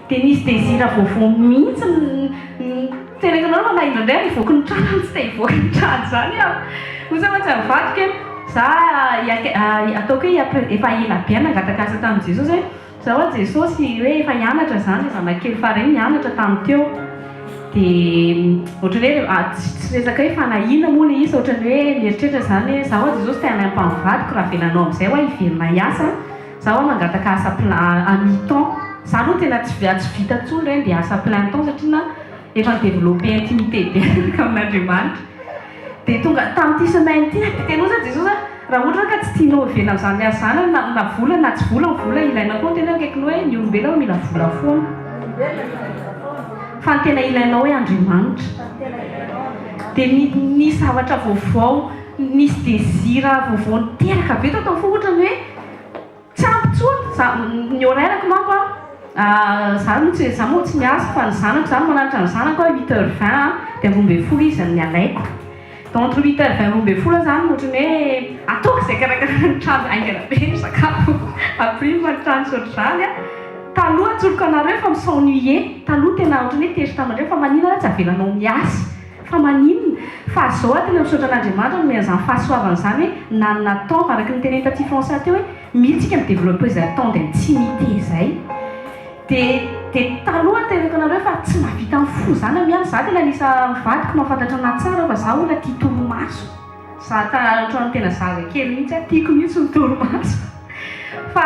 dia nisy désir vaovao mihitsy tenenako anao na indraindray ivoaka ny trano tsy te hivoaka ny trano zany aho oza mantsy mivadika za ataoko hoe efa ela be nangataka asa tamin'i Jesosy hoe za hoa Jesosy hoe efa hianatra zany zanakely farany nianatra tamin'ny teo dia ohatrany hoe tsy resaka hoe fanahina moa le izy ohatrany hoe mieritreritra zany hoe za hoa Jesosy tena ampamivadiko raha velanao amin'izay hoa hiverina hiasa za hoa mangataka asa à mi-temps za aloha tena tsy vita tsony hoe dia asa plein temps satria na efa développé intimité be amin'Andriamanitra dia tonga tamin'ity semaine ity tenao za Jesosy raha ohatra ka tsy tianao hiverina amin'izany asa zany na vola na tsy vola ny vola ilaina foana tena akaikinao hoe ny olombelona mila vola foana fa ny tena ilainao hoe Andriamanitra dia ny zavatra vaovao nisy désir vaovao niteraka be tao fo ohatrany hoe tsy ampy ny horairako manko za moa tsy miasa fa ny zanako zany manaritra ny zanako 8h20 dia 12 izy ny alaiko entre 8h20 12 zany ohatrany hoe ataoko izay karakara ny trano aingana be ny sakafo aprimo ny trano sotrany taloha atsoroko anareo fa misennuye taloha tena ohatrany hoe tery tamandrao fa maninona tsy avelanao miasa fa maninona fa zao tena misaotra an'Andriamanitra no mian'izany fahasoavana zany hoe nanana temps araky ny teny taty français teo hoe mitsika midévelopper izay temps d'intimité izay dia taloha tenako anareo fa tsy mahavita ny fo zany miasa za tena nisa mivadiko mahafantatra anahy tsara fa za olona tia toromaso za ohatrany tena zaza kely mihitsy tiako mihitsy ny toromaso fa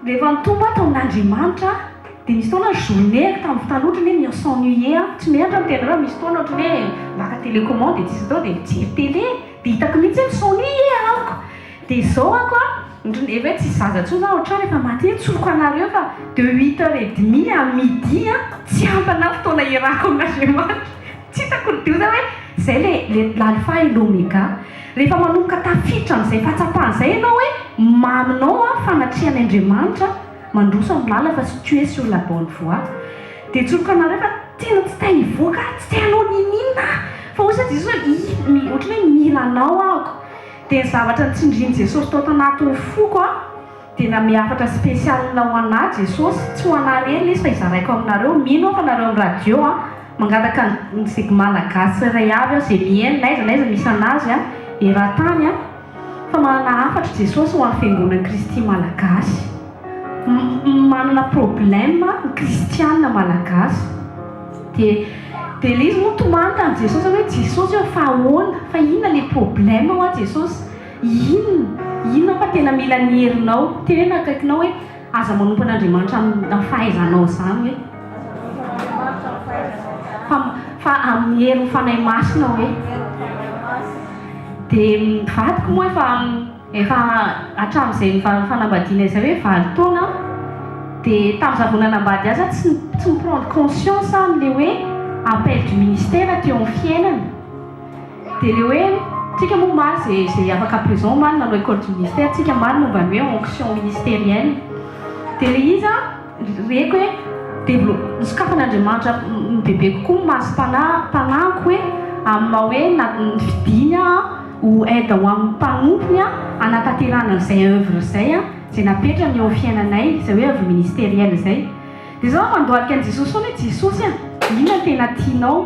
rehefa nitombo ato amin'Andriamanitra dia misy taona journée tamin'ny taloha ohatrany hoe misennuye tsy mianatra amin'ny tena misy taona ohatrany hoe maka télécommande dia tsisy atao dia mijery télé dia hitako mihitsy hoe misennuye ahako dia zao ako efa hoe tsy zaza tsoa za ohatran rehefa maty tsoroko anareo fa de 8h30 à midi tsy ampana fotoana iarako amin'Andriamanitra tsy hitako dio za hoe zay le l'alpha et l'oméga rehefa manomboka tafiditra amin'izay fatsapan'izay ianao hoe maminao fanatrihan'Andriamanitra mandroso amin'ny lala fa tu es sur la bonne voie dia tsoroko anareo fa tena tsy te hivoaka tsy te hanao ninina fa osa Jesosy ohatrany hoe mila anao ahako dia ny zavatra nitsindrian'i Jesosy tao tanaty foko dia namiafatra spécial ho anahy Jesosy tsy ho anahy rery izy fa izaraiko aminareo mino fa nareo amin'ny radio mangataka ny segma malagasy iray avy zay mihaino naiza misy anazy eran-tany fa manana hafatra Jesosy ho amin'ny fiangonan'i Kristy malagasy manana problème kristiana malagasy dia le izy moa tomany tamin'i Jesosy hoe Jesosy fa ahoana fa inona le problème hoa Jesosy inona fa tena mila ny herinao tena akaikinao hoe aza manompo an'Andriamanitra amin'ny fahaizanao zany hoe fa amin'ny herin'ny fanahy masina hoe dia mivadiko moa efa hatramin'izay fanambadiana izay hoe 20 taona dia tamin'ny zavonanambady aza tsy miprendre conscience le hoe appel du ministère teo amin'ny fiainana dia le hoe tsika moa maly zay afaka présent maly nanao école du ministère tsika maly momba ny hoe onction ministérielle dia le izy reko hoe nisokafan'Andriamanitra bebe kokoa masom-pananko hoe amin'ny hoe nifidiny ho aide ho amin'ny mpanomponya anatanterana n'izay œuvre izay zay napetra ny eo fiainanay zay hoe œuvre ministérielle izay dia zao mandohalika an'i Jesosy foana hoe Jesosy inona tena tianao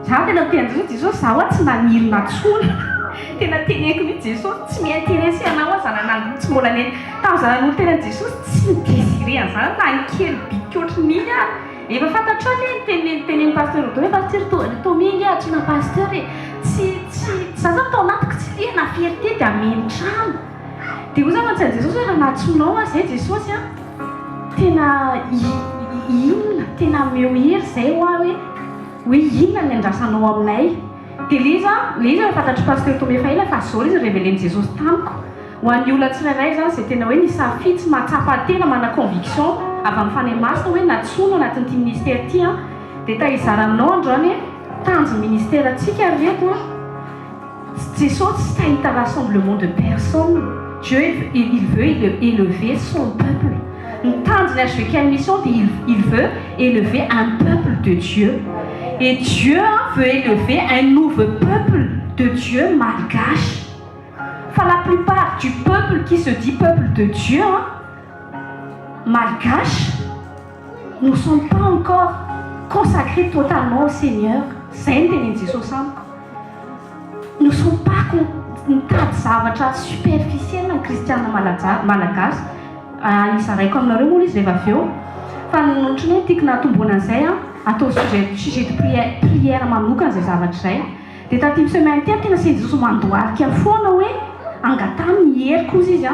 za tena tian'i Jesosy za hoa tsy nanirina tsony tena teneko mihitsy Jesosy tsy miintéressé anao zanan'andro tsy mbola neny tamin'ny zanan'olo tena Jesosy tsy midésiré an'izany na ny kely biky ohatran'iny efa fantatra tenen'ny pasteur hoe pasteur tomingy atsona pasteur tsy za zany tao anatiko tsy liana fierté dia ameny trano dia ho za mantsy Jesosy hoe raha natsonao zay Jesosy tena inona tena meo hery zay hoa hoe inona ny andrasanao aminay dia le izy fantatry pasteur Tomé Faila fa zao izy révélen'i Jesosy tamiko ho an'ny olona tsirairay zany zay tena hoe nisafidy tsy mahatsapa tena mana conviction avy amin'ny fanahy masina hoe natsono anatin'ity ministère ity dia tahizaranao androany tanjo ministère atsika reto Jesosy tsy tahita rassemblement de personnes Dieu il veut élever son peuple tanjony azy ve quelle mission dia il veut élever un peuple de Dieu et Dieu veut élever un nouveau peuple de Dieu malgache. Enfin, la plupart du peuple qui se dit peuple de Dieu malgache nous ne sommes pas encore consacrés totalement au Seigneur. Zay ny tenenin Jesosy amiko. Nous ne sommes pas mitady zavatra superficiel ny kristiana malagasy. Izaraiko aminareo moa izy rehefa avy eo. Fa ohatrany hoe tiako natomboana an'izay atao sujet de prière manokana izay zavatra izay. Dia taty semaine ty tena Saint Jesosy mandoarika foana hoe angata ny heriko izy izy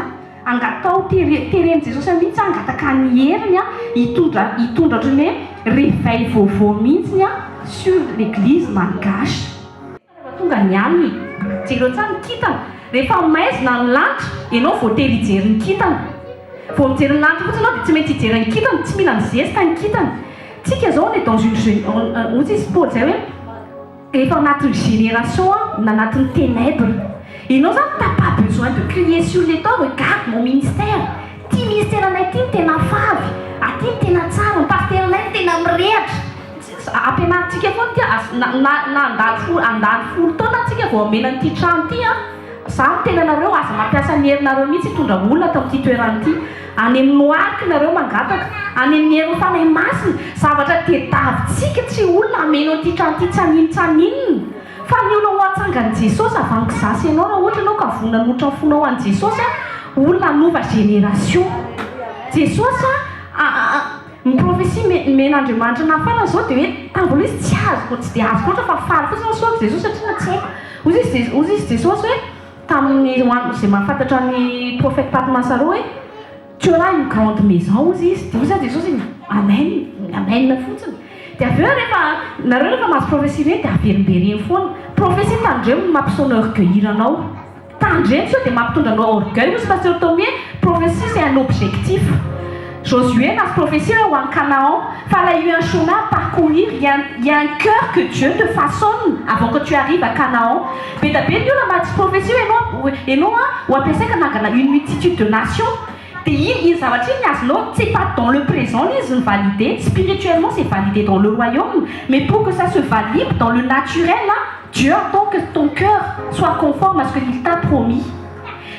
angatao tereny Jesosy mihitsy angataka ny heriny hitondra ohatrany hoe réveil vaovao mihitsy sur l'église malgache. Rehefa tonga ny alina jereo tsara ny kintana. Rehefa maizina ny lanitra ianao vao tery hijery ny kintana. Vao mijery ny lanitra fotsiny anao dia tsy maintsy hijery ny kintana, tsy mila mizesta ny kintana. Tsika zao on est dans une ozy izy Paul zay hoe rehefa anatin'ny génération na anatin'ny ténèbre. Ianao zany t'as pas besoin de crier sur les toits, regarde mon ministère. Ty ministère anay ty tena favy, aty tena tsara, ny paster anay tena mirehatra. Ampianarintsika foana ty andalo folo taona antsika vao amena an'ity trano ty Za tena nareo aza mampiasa ny herinareo mihitsy hitondra olona tamin'ity toerana ity. Any amin'ny noarika nareo mangataka, any amin'ny herin'ny fanahy masina, zavatra tediavintsika tsy olona ameno an'ity trano ity tsaninona. Fa ny olona ho atsangan'i Jesosy avanko zasy ianao raha ohatra ianao ka vonanotra ny fonao an'i Jesosy olona nova génération. Jesosy ny prophétie men'Andriamanitra nafana zao dia hoe tambola izy tsy azoko tsy dia azoko ohatra fa faly fotsiny soaka Jesosy satria tsy haiko. Ozy izy Jesosy hoe tamin'ny izay mahafantatra ny prophète Patmasaro hoe tu auras une grande maison ozy izy. Dia ozy Jesosy amen fotsiny. Dia avy eo rehefa mahazo prophétie reny dia averimbereny foana. Prophétie tandremo mampisaona orgueil anao. Tandremo sao dia mampitondra anao orgueil ozy parce que tomie prophétie c'est un objectif. Josué n'a ce prophétie là en Canaan, fallait eu un chemin à parcourir, il y a un cœur que Dieu te façonne avant que tu arrives à Canaan. Mais t'as bien vu la prophétie et non, ou après ça qu'on a une multitude de nations. C'est pas dans le présent, ils ont validé. Spirituellement, c'est validé dans le royaume. Mais pour que ça se valide dans le naturel, là, Dieu attend que ton cœur soit conforme à ce qu'il t'a promis.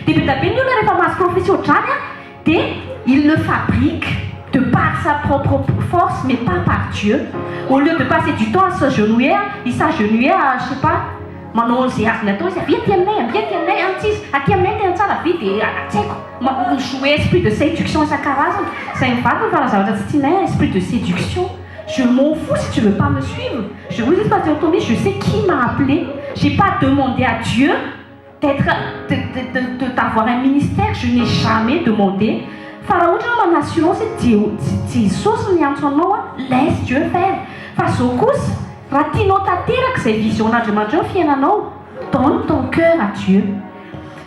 Et t'as bien vu la prophétie au Tchad, il le fabrique de par sa propre force, mais pas par Dieu. Au lieu de passer du temps à s'agenouiller, il s'agenouillait à, je sais pas, maintenant c'est à ce moment-là, bien t'aimer, un petit, à t'aimer, t'aimer ça la vie, tu sais, jouer esprit de séduction et sa carasse, c'est une femme, voilà, ça va être esprit de séduction. Je m'en fous si tu veux pas me suivre. Je vous dis pas de je sais qui m'a appelé. J'ai pas demandé à Dieu d'avoir un ministère, je n'ai jamais demandé. Pharaon ma nation c'est Jesosy ny antsoanao laisse Dieu faire. Fa zao kosa raha tianao tanteraka izay visionn'Andriamanitra eo fiainanao, donne ton cœur à Dieu.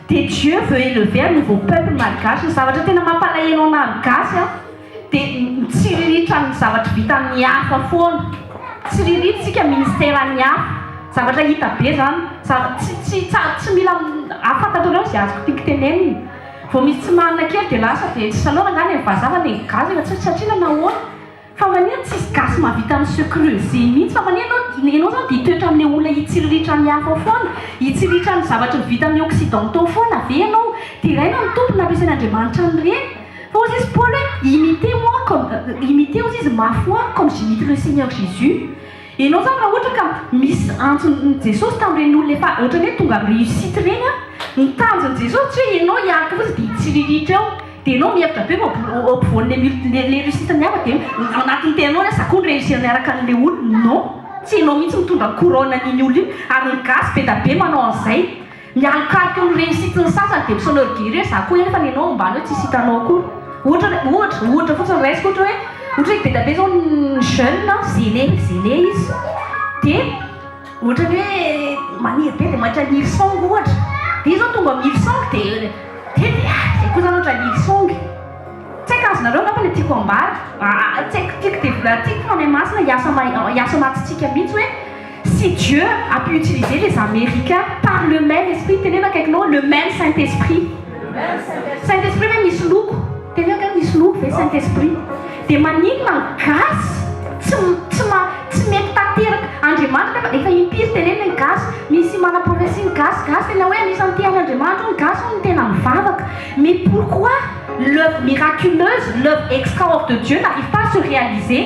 Dia Dieu veut élever un nouveau peuple malgache. Ny zavatra tena mampalahelo malagasy dia mitsiriritra ny zavatra vita amin'ny hafa foana. Tsiriritritsika ministère amin'ny hafa. Zavatra hita be zany. Tsy mila afantatrareo izay azoko tiako teneniny. Vao misy tsy manana kely dia lasa dia tsy salona ngany ny vazava ny gazy efa satria nahoana. Fa manina tsisy gasy mahavita amin'ny se creuser mihitsy. Fa manina ianao zany dia hitoetra amin'ny olona hitsiriritra ny hafa foana. Hitsiriritra ny zavatra vita amin'ny occidentaux foana ave ianao. Dia iraina ny tompony ampiasain'Andriamanitra an'ireny. Fa ozy izy Paul hoe imitez ozy izy ma foi comme j'imite le Seigneur Jésus. Ianao zany raha ohatra ka misy antson'ny Jesosy tamin'ireny olona efa ohatrany hoe tonga amin'ny réussite ireny ny tanjony Jesosy tsy hoe ianao hiaraka fotsy dia hitsiririritra eo. Dia ianao mihevitra be ampovoan'ilay réussite ny hafa dia anatin'ny tenanao hoe zakony réussir miaraka an'ilay olona. Non, tsy ianao mihitsy mitondra couronne an'iny olona iny ary ny gasy be da be manao an'izay. Miankarika ny réussite ny sasany dia misaona orgueil hoe za koa efa ianao ambany hoe tsisy hitanao akory. Ohatra fotsiny raisiko ohatra hoe be da be zao ny jeune zélé izy dia ohatra hoe maniry be dia mahatra niry song ohatra. Dia zao tonga mily song dia zay koa zany ohatra niry song. Tsy haiko azonareo ngapa ilay tiako ambary. Tsy haiko tiako fanahy masina hiasa anatintsika mihitsy hoe si Dieu a pu utiliser les Américains par le même esprit, tenez là quelque chose, le même Saint-Esprit. Saint-Esprit même misy loko. Tenez là misy loko ve Saint-Esprit. Dia maninona gasy tsy mety tanteraka Andriamanitra efa impiry teneny ny gasy, misy mana-profesie ny gasy tena hoe anisan'ny tian'Andriamanitra ny gasy no tena mivavaka. Mais pourquoi l'œuvre miraculeuse, l'œuvre extraordinaire de Dieu n'arrive pas à se réaliser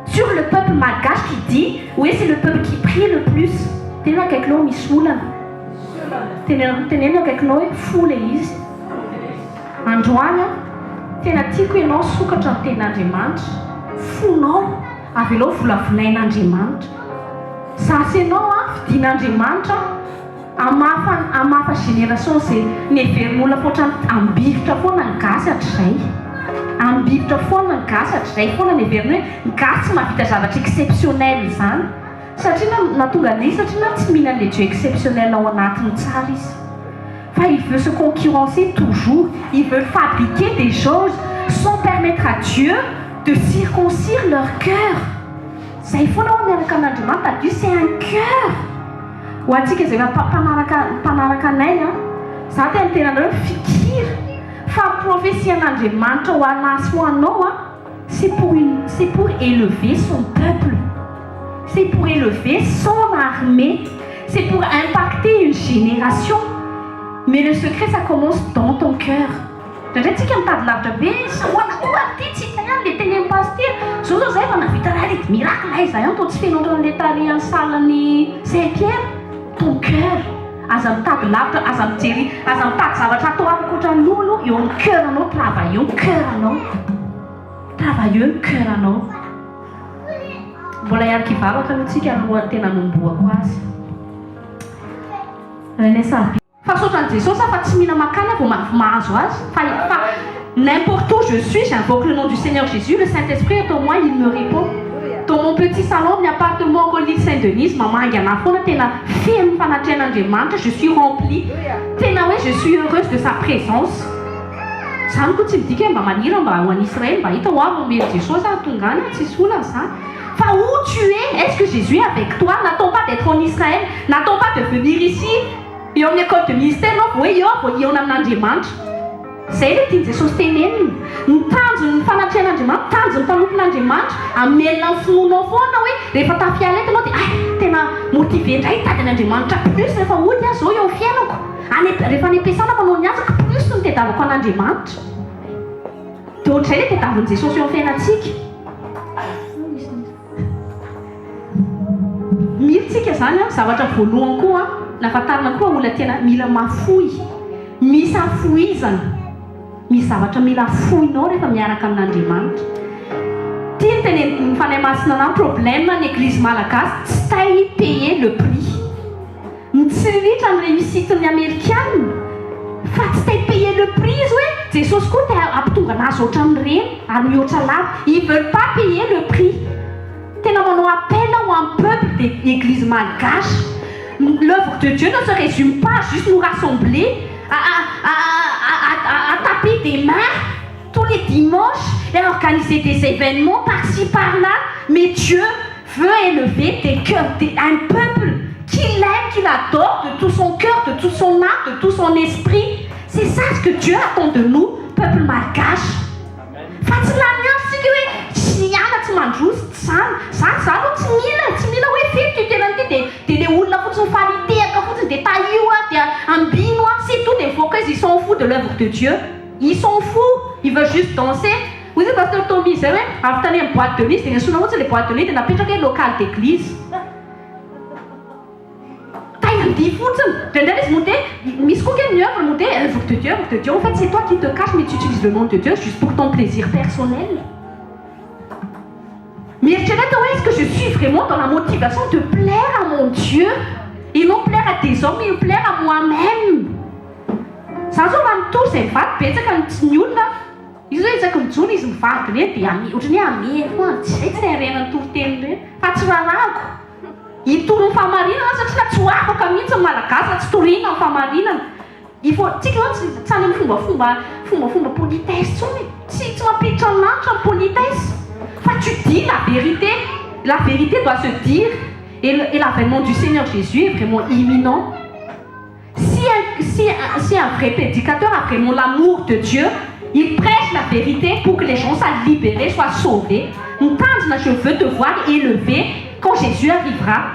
sur le peuple malgache qui dit, oui, c'est le peuple qui prie le plus. Tena kaikinao misy olana. Tenenina kaikinao hoe fo ilay izy. Androany tena tiako ianao sokatra ny ten'Andriamanitra. Fonao avy ianao volavolain'Andriamanitra. Sasy ianao fidin'Andriamanitra hamafa génération izay neverin'olona foatra ambivotra foana ny gasy hatr'izay. Ambivotra foana ny gasy hatr'izay foana neveriny hoe ny gasy tsy mahavita zavatra exceptionnel izany. Satria natonga an'izy satria tsy mihina an'ilay Dieu exceptionnel ao anatiny tsara izy. Fa il veut se concurrencer toujours, il veut fabriquer des choses sans permettre à Dieu de circoncire leur cœur. Zay foana ho miaraka amin'Andriamanitra, Dieu c'est un cœur. Ho antsika izay mpanaraka anay za tena fikiry fa prophétie an'Andriamanitra ho anasy ho anao c'est pour élever son peuple. C'est pour élever son armée. C'est pour impacter une génération. Mais le secret, ça commence dans ton cœur. Ndraindraiky mitady lavitra be hoanaty tsy hitany le teny amin'ny pasteur. Zao zay fa navita raha le miracle izahay to tsy fenao an'le tary amin'ny salany Saint-Pierre. Ton cœur. Aza mitady lavitra, aza mijery, aza mitady zavatra atao ankoatra ny lolo, eo amin'ny cœur anao, travailleux ny cœur anao. Travailleux ny cœur anao. Mbola iaraka ivavaka antsika alohan'ny tena nomboako azy. Fa sotran'i Jesosy fa tsy mihina makana vao mahazo azy. Fa n'importe où je suis, j'invoque le nom du Seigneur Jésus, le Saint-Esprit est en moi, il me répond. Dans mon petit salon, il n'y a pas de mot en l'île Saint-Denis, maman Yana Fona, tena firme fanatren'Andriamanitra, je suis remplie. Tena ouais, je suis heureuse de sa présence. Zany koa tsy midika mba manira mba ho an'i Israël mba hita ho avy omely Jesosy tonga any tsisy olana zany. Fa où tu es? Est-ce que Jésus est avec toi? N'attends pas d'être en Israël, n'attends pas de venir ici. Et en école de ministère, non, oui, on a un demande. C'est le titre de Jesosy teneniny. Mitanjo ny fanatren'Andriamanitra, tanjo ny mpanompon'Andriamanitra, amelona ny finoanao foana hoe rehefa tafiala eto anao dia tena motivé indray tady an'Andriamanitra plus rehefa ody zao eo fiainako. Rehefa any am-piasana manao ny azako plus no tediavako an'Andriamanitra. Dia ohatr'izay le tediavin'i Jesosy eo amin'ny fiainantsika. Militsika zany zavatra voalohany koa nafatarina koa olona tena mila mafoy. Misy afoizana. Misy zavatra mila foinao rehefa miaraka amin'Andriamanitra. Tia teny mifanahy masina na problème ny église malagasy tsy tay payer le prix. Mitsiritra ny réussite-ny américaine fa tsy tay payer le prix izy hoe Jesosy koa te ampitonga anazy ohatran'ireny ary mihoatra lava. Ils veulent pas payer le prix. Tena manao appel au peuple de l'église malgache. L'œuvre de Dieu ne se résume pas à juste nous rassembler, à taper des mains tous les dimanches et à organiser des événements par-ci par-là. Mais Dieu veut élever des cœurs, un peuple qui l'aime, qui l'adore de tout son cœur, de tout son âme, de tout son esprit. C'est ça ce que Dieu attend de nous, peuple malgache. Tsy mandroso zany tsy mila hoe fety tenan'ity dia le olona fotsiny faritehaka fotsiny dia taio dia ambino c'est tout des focus, ils sont fous de l'œuvre de Dieu. Ils sont fous, ils veulent juste danser. Vous savez pasteur Tommy zay hoe avy tany amin'ny boîte de nuit dia nasona fotsiny le boîte de nuit dia napetraka hoe local d'église. Taille fotsiny ndraindray izy monter misy koa ny œuvre monter œuvre de Dieu, en fait c'est toi qui te caches mais tu utilises le nom de Dieu juste pour ton plaisir personnel. Mais est-ce que je suis vraiment dans la motivation de plaire à mon Dieu et non plaire à des hommes, mais plaire à moi-même? Ça se voit tous ces faits, peut-être quand tu n'y as ils ont comme tout, ils ont fait que les amis, ou je n'ai amis, c'est rien tout le temps. Pas de soirée. Ils tournent en famarine, c'est tu as comme ils sont mal à casa, tu tournes en famarine. Il faut, tu vois, ça ne faut pas politesse. Si tu m'appelles ton nom, tu as politesse. Enfin, tu dis la vérité doit se dire, et l'avènement du Seigneur Jésus est vraiment imminent. Si un vrai prédicateur a vraiment l'amour de Dieu, il prêche la vérité pour que les gens soient libérés, soient sauvés. Je veux te voir élevé quand Jésus arrivera.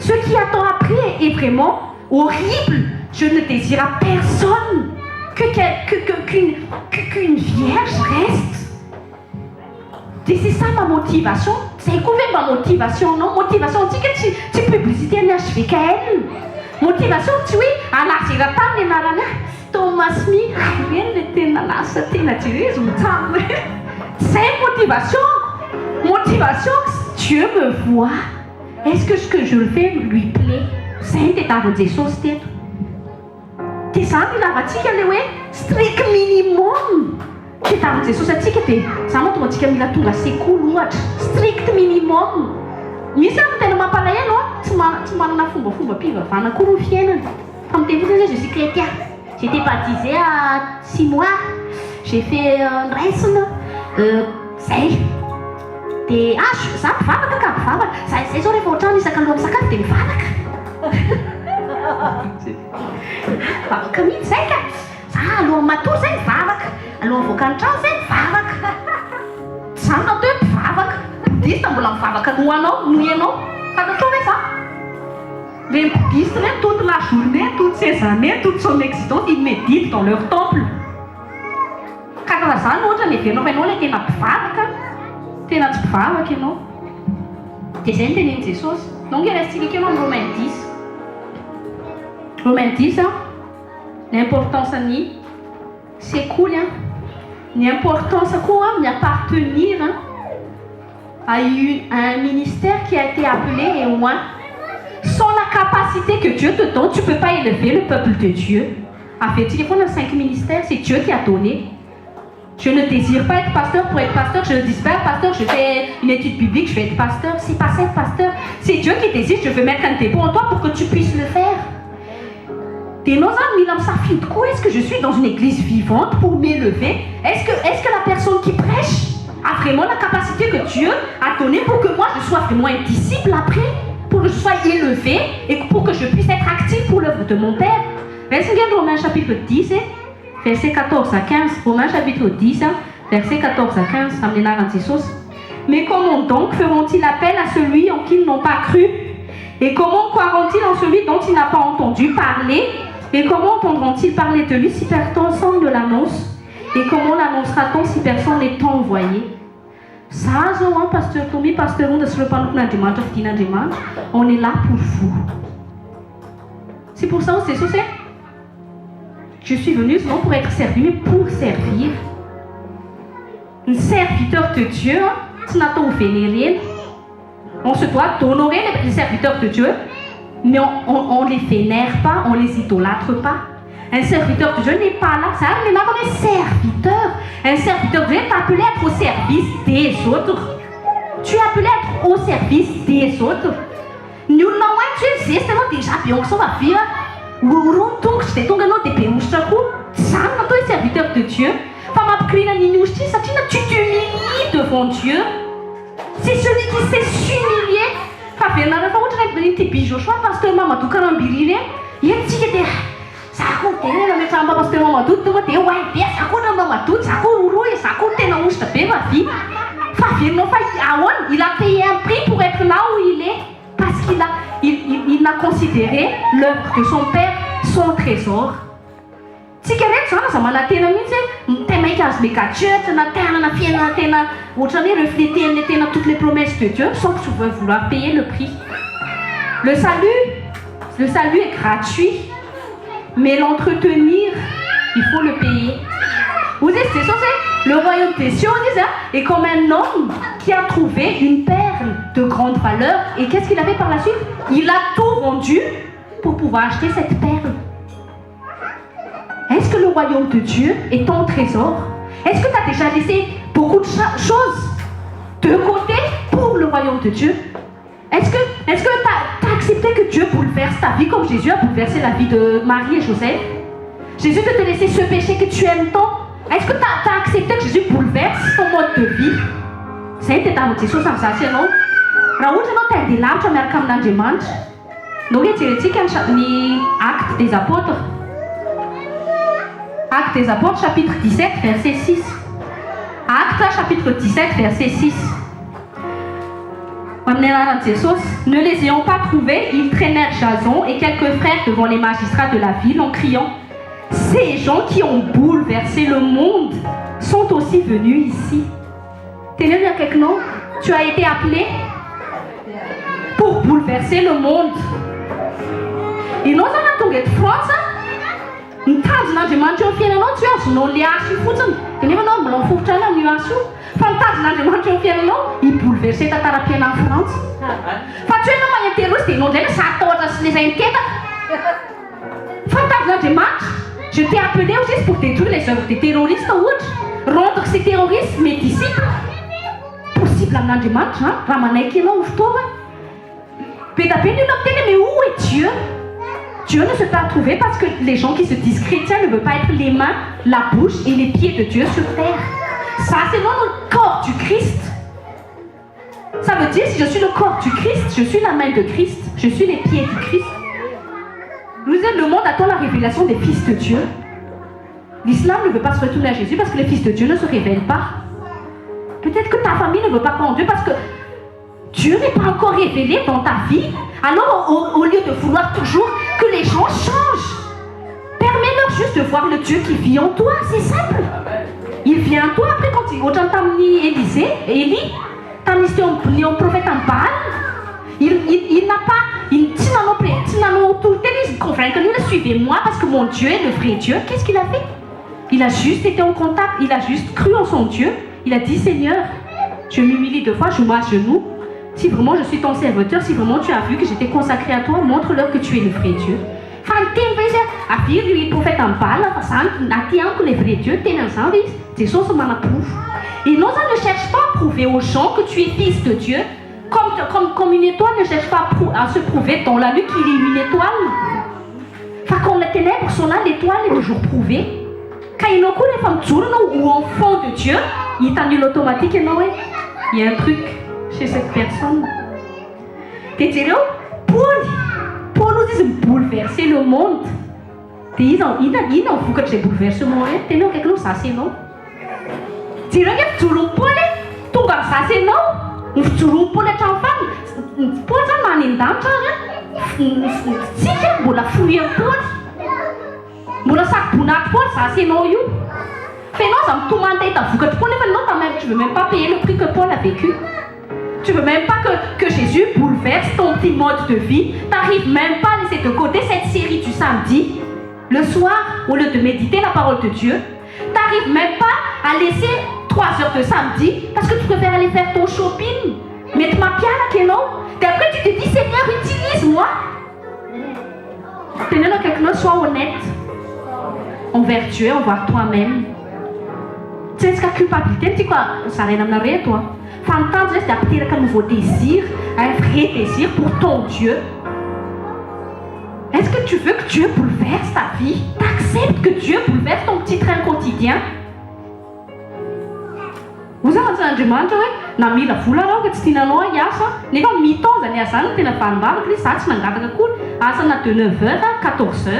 Ce qui attend après est vraiment horrible. Je ne désire à personne qu'une vierge reste. Et c'est ça ma motivation. C'est couvert ma motivation, non? Motivation, on dit que tu publicité à HVKN. Motivation, tu es à la Siratan et Narana. Thomas Smith, c'est motivation. Motivation, Dieu me voit. Est-ce que ce que je fais lui plaît? C'est des choses peut-être. T'es ça, il a bâti qu'elle est strict minimum. C'est des choses à dire que ça m'a dit qu'elle a tout assez cool. Strict minimum. Mais ça me tellement pas là, non? Tu m'as fumé, puis va faire un coup de fienne. Comme tu sais, je suis chrétien. J'ai été baptisée à 6 mois. J'ai fait un dress. C'est. Dia za bivavaka ka bivavaka. Zay zao rehefa ohatrany isaka alohan'ny sakafo dia mivavaka. Bavaka mihitsy zay ka. Za alohan'ny matory zay mivavaka. Alohan'ny voakan'ny trano zay mivavaka. Za natao hoe mivavaka. Budista mbola mivavaka noho anao, noho ianao. Fantatrao ve ça? Les bouddhistes, toute la journée, toutes ces années, toute son existence, ils méditent dans leur temple. Karaha zany ohatra ny heverina fa ianao ilay tena mpivavaka. Tena tsy mpivavaka ianao. Dia izay no tenenin Jesosy. Donc il reste quelqu'un dans Romains 10. Romains 10, hein? L'importance c'est cool, hein? L'importance quoi? D'appartenir à un ministère qui a été appelé et moins. Sans la capacité que Dieu te donne, tu ne peux pas élever le peuple de Dieu. En fait, il faut 5 ministères, c'est Dieu qui a donné. Je ne désire pas être pasteur pour être pasteur. Je ne dis pas pasteur, je fais une étude biblique, je vais être pasteur. C'est pas ça être pasteur. C'est Dieu qui décide, je veux mettre un dépôt en toi pour que tu puisses le faire. Est-ce que je suis dans une église vivante pour m'élever? Est-ce que la personne qui prêche a vraiment la capacité que Dieu a donnée pour que moi je sois vraiment un disciple après? Pour que je sois élevé et pour que je puisse être actif pour l'œuvre de mon Père. Regardez Romains chapitre 10, verset 14 à 15. Romains chapitre 10, verset 14 à 15. Mais comment donc feront-ils appel à celui en qui ils n'ont pas cru? Et comment croiront-ils en celui dont ils n'ont pas entendu parler? Et comment entendront-ils parler de lui si personne ne l'annonce? Et comment l'annoncera-t-on si personne n'est envoyé? Ça, pasteur Tommy, pasteur, on est là pour vous. C'est pour ça aussi, je suis venu non pour être servi, mais pour servir. Un serviteur de Dieu, on se doit d'honorer les serviteurs de Dieu, mais on ne les vénère pas, on ne les idolâtre pas. Un serviteur de Dieu n'est pas là, ça n'est pas comme un serviteur. Un serviteur de Dieu est appelé à être au service des autres. Tu es appelé à être au service des autres. Nous n'avons Dieu, c'est déjà bien que ça va faire. C'est un serviteur de Dieu. Tu t'humilies devant Dieu. C'est celui qui sait s'humilier. Il a payé un prix pour être là où il est parce qu'il a considéré l'œuvre de son Père, son trésor. Si quelqu'un refléter toutes les promesses de Dieu sans vouloir payer le prix. Le salut est gratuit, mais l'entretenir, il faut le payer. Vous êtes le royaume des cieux est comme un homme qui a trouvé une perle de grande valeur. Et qu'est-ce qu'il a fait par la suite? Il a tout vendu pour pouvoir acheter cette perle. Est-ce que le royaume de Dieu est ton trésor? Est-ce que tu as déjà laissé beaucoup de choses de côté pour le royaume de Dieu? Est-ce que tu as accepté que Dieu bouleverse ta vie comme Jésus a bouleversé la vie de Marie et Joseph? Jésus peut te laisser ce péché que tu aimes tant. Est-ce que tu as accepté que Jésus bouleverse ton mode de vie? C'est un petit chose comme ça, non? Tu as des larmes, tu as comme dans des manches. Donc, tu as Actes des Apôtres. Actes des Apôtres, chapitre 17, verset 6. Actes, chapitre 17, verset 6. Ne les ayant pas trouvés, ils traînèrent Jason et quelques frères devant les magistrats de la ville en criant « Ces gens qui ont bouleversé le monde sont aussi venus ici. » Tu as été appelé pour bouleverser le monde. Et nous avons de France. Nous avons des gens qui ont il bouleversait ta thérapie en France. Fa tu es non terroriste, non jamais ça les inquiète. Je t'ai appelé aussi pour détruire les œuvres des terroristes ou rendre ces terroristes mes disciples. Possible à l'andimage, hein? Ramener qui l'ont ouvert. Mais où est Dieu? Dieu ne se peut pas trouver parce que les gens qui se disent chrétiens ne veulent pas être les mains, la bouche et les pieds de Dieu sur terre. Ça, c'est non le corps du Christ. Ça veut dire, si je suis le corps du Christ, je suis la main de Christ, je suis les pieds du Christ. Le monde attend la révélation des fils de Dieu. L'islam ne veut pas se retourner à Jésus parce que les fils de Dieu ne se révèlent pas. Peut-être que ta famille ne veut pas croire en Dieu parce que Dieu n'est pas encore révélé dans ta vie. Alors, au lieu de vouloir toujours que les gens changent, permets-leur juste de voir le Dieu qui vit en toi. C'est simple. Il vient en toi. Après, quand tu as Élie, tu as un prophète en Baal. Il n'a pas. Suivez-moi parce que mon Dieu est le vrai Dieu. Qu'est-ce qu'il a fait? Il a juste été en contact. Il a juste cru en son Dieu. Il a dit Seigneur, je m'humilie 2 fois, je m'agenouille. Si vraiment je suis ton serviteur, si vraiment tu as vu que j'étais consacré à toi, montre-leur que tu es le vrai Dieu. Le prophète en parle, que le vrai Dieu, c'est ça ce m'approuve. Et nous, on ne cherche pas à prouver aux gens que tu es fils de Dieu, comme une étoile ne cherche pas à se prouver dans la nuit qu'il est une étoile. Quand les ténèbres sont là, l'étoile est toujours prouvée. Quand il y a des femmes ou enfants de Dieu, il est en automatique et il y a un truc chez cette personne. Pour nous dire bouleverser le monde. Il n'en faut que tu bouleverses le monde. Tu n'as quelque chose ça c'est non. Tu n'as pas tout le monde. Tu n'as ça c'est non. Tu n'as pas les enfants. Pour ça man dans si tu veux la fouiller pour. Pour ça pour ça c'est non you. Fais non ça tout le monde est dans que tu veux même pas payer le prix que Paul a vécu. Tu ne veux même pas que Jésus bouleverse ton petit mode de vie. Tu n'arrives même pas à laisser de côté cette série du samedi, le soir, au lieu de méditer la parole de Dieu. Tu n'arrives même pas à laisser 3 heures de samedi parce que tu préfères aller faire ton shopping. Mettre ma pièce là, que non. Et après tu te dis, Seigneur, utilise-moi. Tenez que quelqu'un soit honnête envers Dieu, envers toi-même. Tu sais ce que la culpabilité, tu sais quoi, ça n'a rien à voir toi. Fantasme, c'est d'appeler un nouveau désir, un vrai désir pour ton Dieu. Est-ce que tu veux que Dieu bouleverse ta vie? Tu acceptes que Dieu bouleverse ton petit train quotidien? Vous avez un demande, na mila vola rao tsy tianao hiasa nefa mi-temps zany azany tena vanim-bavaka le za tsy nangataka kory asana de 9h à 14h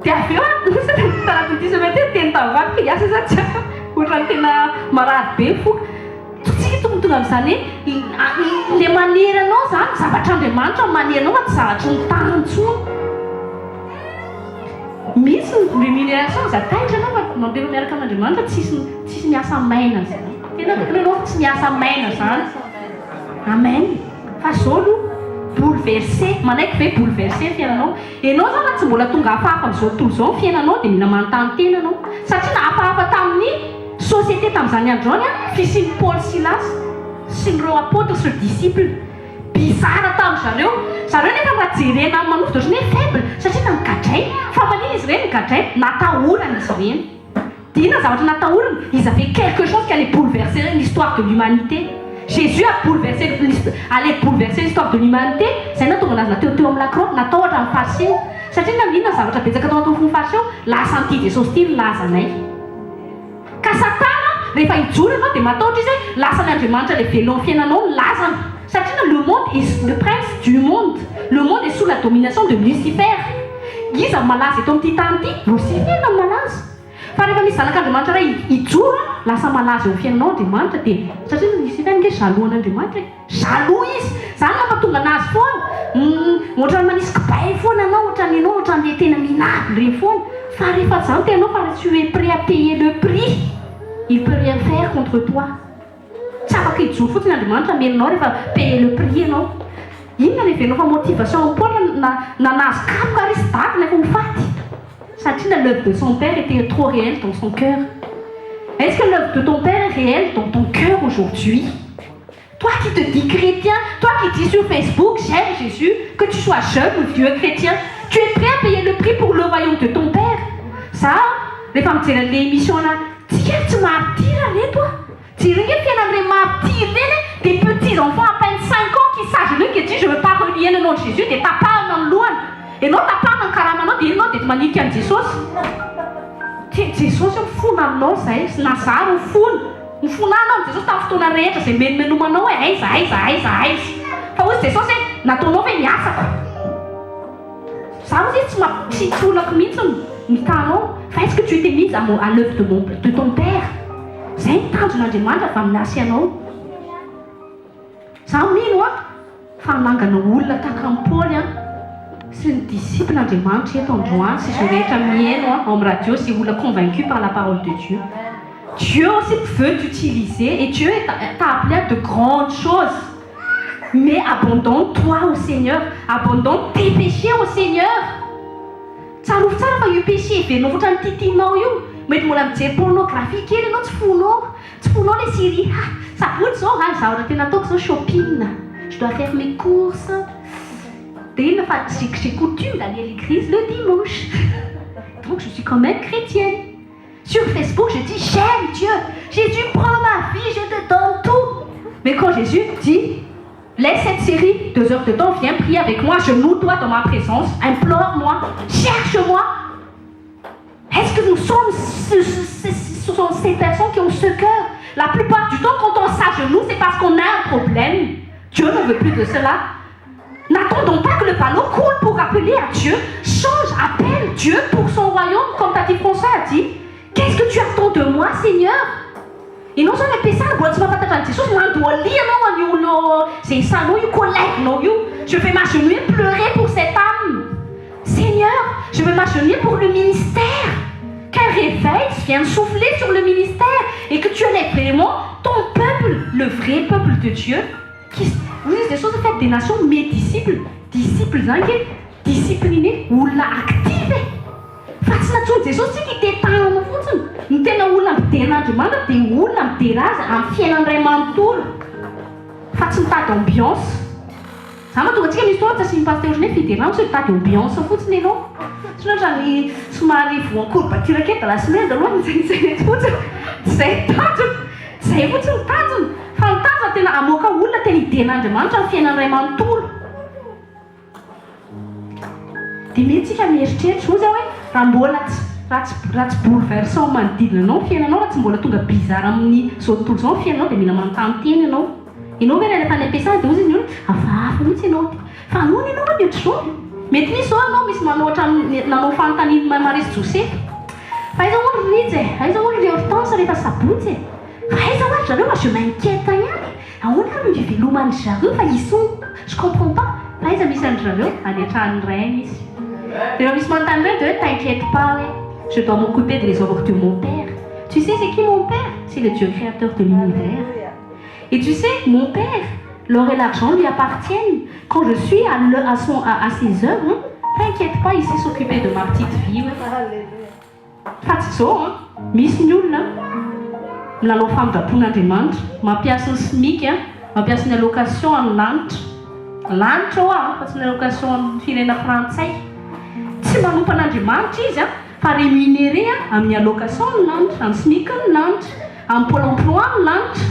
dia avy eo tanaty semaine teny tavavaka hiasa za tsy ohatrany tena marary be fo tsika tonga amin'izany hoe le maniry anao zany zavatr'Andriamanitra maniry anao tsy zavatry ny tantsony misy rémunération za taitra anao mandeha miaraka amin'Andriamanitra tsisy miasa maina zany tsy miasa maina zany amen fa zao aloha bouleverser manaiky ve bouleverser fiainanao ianao zany tsy mbola tonga hafahafa amin'izao tontolo izao ny fiainanao dia mila manontany tena anao satria na hafahafa tamin'ny société tamin'izany andro zany fisian'ny Paul Silas sy ireo apôtre sy disciple bizara tamin'zareo nefa mba jerena manofa ohatrany hoe faible satria nangadray fa maniny izy ireny gadray natahorana izy ireny Dina zavatra natahorana ils avaient quelque chose qui allait bouleverser l'histoire de l'humanité. Jésus allait bouleverser l'histoire de l'humanité. C'est notre tonga teo amin'ny lacroix natahotra amin'ny fariseo satria nandiana zavatra betsaka tao anaty fony fariseo lasa an'ity Jesosy ity nilazanay ka satana rehefa hijoro ianao dia matahotra izy hoe lasa n'Andriamanitra le velao ny fiainanao nilazana satria le monde est le prince du monde. Le monde est sous la domination de Lucifer. Iza malaza eto amin'ity tany ity Lucifer no malaza fa rehefa misy zanak'Andriamanitra ray ijoro lasa malaza eo fiainanao Andriamanitra dia satria misy fanike jaloan'Andriamanitra jaloux izy zany mampatonga anazy foana ohatrany manisy kibay foana anao ohatrany ianao ohatrany tena minable reny foana fa rehefa zany tenao fa tu es prêt à payer le prix il peut rien faire contre toi tsy afaka ijoro fotsiny Andriamanitra amenanao rehefa payer le prix ianao inona le venao fa motivation en Paul nanazy kapoka ary sy dady nefa ho faty satria l'œuvre de son père était trop réelle dans son cœur. Est-ce que l'œuvre de ton père est réelle dans ton cœur aujourd'hui? Toi qui te dis chrétien, toi qui dis sur Facebook j'aime Jésus, que tu sois jeune ou vieux chrétien, tu es prêt à payer le prix pour le royaume de ton père. Ça, les femmes de l'émission là, tu martyrs, allez toi. Tu regardes qu'il y a des martyrs, des petits enfants à peine 5 ans qui s'agenouillent qui disent je ne veux pas relier le nom de Jésus, des tapas dans le loin. Et non, t'as pas un caramano, dis non, t'es manique à Jésus. Jésus, c'est fou, non, c'est Nazar, ou fou. Ou fou, non, Jésus, t'as fait ton arrêt, c'est même nous, non, aïe. Enfin, oui, c'est ça, c'est, n'a ton nom, mais y'a ça. Ça veut dire, tu m'as petit tout là, comme ça, est-ce que tu étais mise à l'œuvre de ton père? C'est un temps, tu m'as demandé, la femme nationale. Ça a mis, moi, femme nanganouille, la tacampole, c'est un disciple d'Andriamanitra eto androany sy je rehetra mihaino en radio si vous l'êtes convaincu par la parole de Dieu. Dieu aussi veut t'utiliser et Dieu t'a appelé à de grandes choses. Mais abandonne-toi au Seigneur, abandonne tes péchés au Seigneur. Tsarovo tsara fa io péché venao ohatrany titinao io mety mbola mijery pornographie kely ianao tsy fonao les séries sabotsy zao zavatra tena ataoko zao shopping, je dois faire mes courses. J'ai coutume d'aller à l'église le dimanche. Donc je suis quand même chrétienne. Sur Facebook, je dis j'aime Dieu. Jésus, prends ma vie, je te donne tout. Mais quand Jésus dit laisse cette série, 2 heures de temps, viens prier avec moi, genoux-toi dans ma présence, implore-moi, cherche-moi. Est-ce que nous sommes ce sont ces personnes qui ont ce cœur? La plupart du temps, quand on s'agenouille, c'est parce qu'on a un problème. Dieu ne veut plus de cela. N'attendons pas que le ballon coule pour appeler à Dieu. Change, appelle Dieu pour son royaume, comme Tati François a dit. Qu'est-ce que tu attends de moi, Seigneur? Et non seulement ça, je vais m'agenouiller, pleurer pour cette âme. Seigneur, je vais m'agenouiller pour le ministère. Qu'un réveil vienne souffler sur le ministère et que tu aies vraiment ton peuple, le vrai peuple de Dieu, qui vous dites des choses faites des nations, mes disciples disciplinés ou la activés. Fascinations des choses qui t'étendent au fond. Nous tenons où la demande de où la terrasse en fiant vraiment tout. Fascinant d'ambiance. Ça m'a dit que l'histoire de ce pasteur je n'ai fait des rangs sur ta d'ambiance au fond de non. Sinon j'en ai soumaré pour un cours partir à la semaine de loin c'est vous fantasma tena amoaka olona tena hiden'Andriamanitra ny fiainan'iray manontolo dia metsika mieritreritra ozy hoe raha mbola raha tsy bouleversant manodidina anao fiainanao raha tsy mbola tonga bizarre amin'ny zao tontolo zao fiainanao dia mila manontany teny ianao hoe rehefa any am-piasana dia ozy izy hafahafa mihitsy ianao fanoana ianao hoe mihoatr'izao mety misy zao ianao misy manoatra nanao fanontaniana Marisy Joseph fa aiza ohatra rizy aiza ohatra le Hortense rehefa sabotsy aiza ohatra zareo je m'inquiète ihany ahoana no iveloman'ny zareo fa ils sont je comprends pas aiza misy an'ny zareo aletrahan'ny rainy izy rehefa misy manontany reny dia hoe t'inquiète pas je dois m'occuper des œuvres de mon père. Tu sais c'est qui mon père? C'est le Dieu créateur de l'univers. Et tu sais, mon père, l'or et l'argent lui appartiennent. Quand je suis à ses œuvres, t'inquiète pas, il sait s'occuper de ma petite fille. Fatso, Miss Nul, la femme de Punadimant, ma pièce SMIC, ma pièce de location en Nantes, parce que la location en filet français. Si ma Punadimant, fa rémunéré amin'ny allocation ny lanitra amin'ny SMIC ny lanitra amin'ny pôle emploi ny lanitra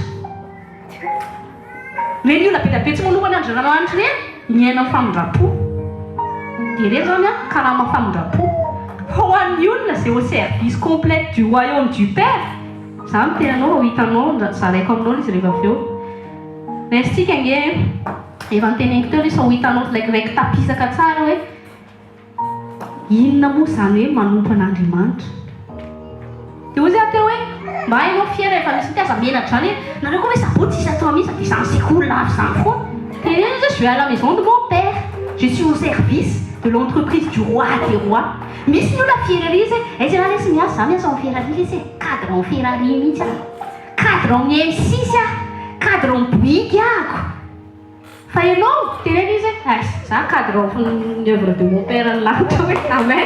reny io labe tsy manomana andro ranomanitra reny miaina amin'ny famondrapo dia reny zany karama famondrapo ho an'ny olona zay au service complète du royaume du père zany tenanao ho hitanao zaraiko aminao izy rehefa avy eo restika nge efa niteneniko teo izy ho hitanao laikiraiky tapisaka tsara hoe inona moa zany hoe manompo an'Andriamanitra dia ozy aho teo hoe mba hainao fiera efa misy mpiasa-menatra zany hoe nareo koa hoe sabotsy tsisy atao mihitsy dia izany sekoly lavo izany foana dia je suis à la maison de mon père, je suis au service de l'entreprise du roi des rois. Misy ny olona Ferrari zay aiza raha lesy miasa za miasa amin'ny Ferrari lesy cadre amin'ny Ferrari mihitsy aho cadre amin'ny M6 aho cadre amin'ny Bouygues ahako fa ianao tenena izy za cadre amin'ny œuvre de mon père ny lanitra hoe amen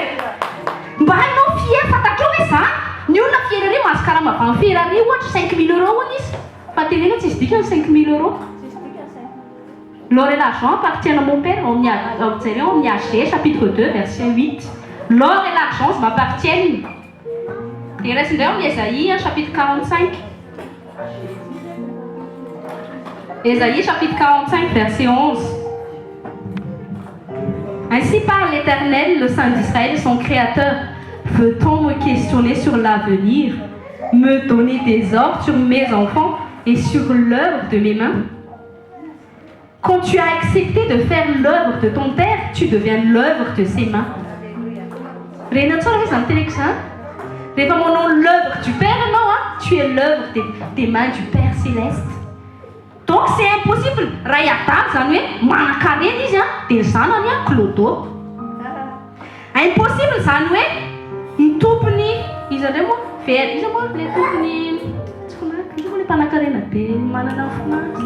mba hainao fier fantatrao hoe zany ny olona Ferrari mahazo karama avy amin'ny Ferrari ohatra 5 000 € hoany izy fa tenena tsy izy dikany 5 000 €. L'or et l'argent appartiennent à mon père, on y a AG, chapitre 2, verset 8. L'or et l'argent m'appartiennent. Il reste d'ailleurs Ésaïe, chapitre 45. Ésaïe, chapitre 45, verset 11. Ainsi parle l'Éternel, le Saint d'Israël, son Créateur. Veut-on me questionner sur l'avenir, me donner des ordres sur mes enfants et sur l'œuvre de mes mains? Quand tu as accepté de faire l'œuvre de ton père, tu deviens l'œuvre de ses mains. Rehefa manao l'œuvre du père, non, hein? Tu es l'œuvre des mains du Père céleste. Donc c'est impossible. Raha iadany zany hoe manan-karena izy dia ny zanany clodo. Impossible zany hoe ny tompony izy andray moa very izy moa le tompony tsy fonaka izy moa le mpanan-karena be manana finance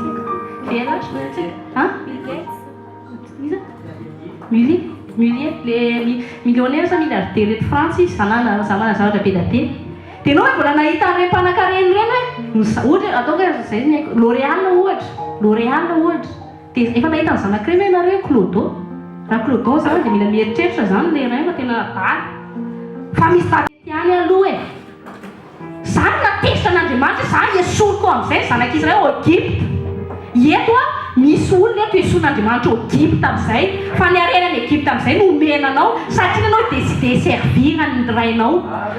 Mulier, les millionnaires et milliardaires de France, ça n'a pas de date. Dia anao mbola nahita an'ireny mpanan-karena ireny hoe atao zay L'Oréal ohatra dia efa nahita ny zanak'ireny hoe nareo Clodo raha Clodo zany dia mila mieritreritra zany le ray fa tena daly fa misy tadety ihany aloha zany natesitra an'Andriamanitra zany esoriko amin'izay zanak'izy ray ao Egypte eto misy olona eto esoin'Andriamanitra ao Egypte amin'izay fa ny arenan'ny Egypte amin'izay no omenanao satria anao décidé servira ny rainao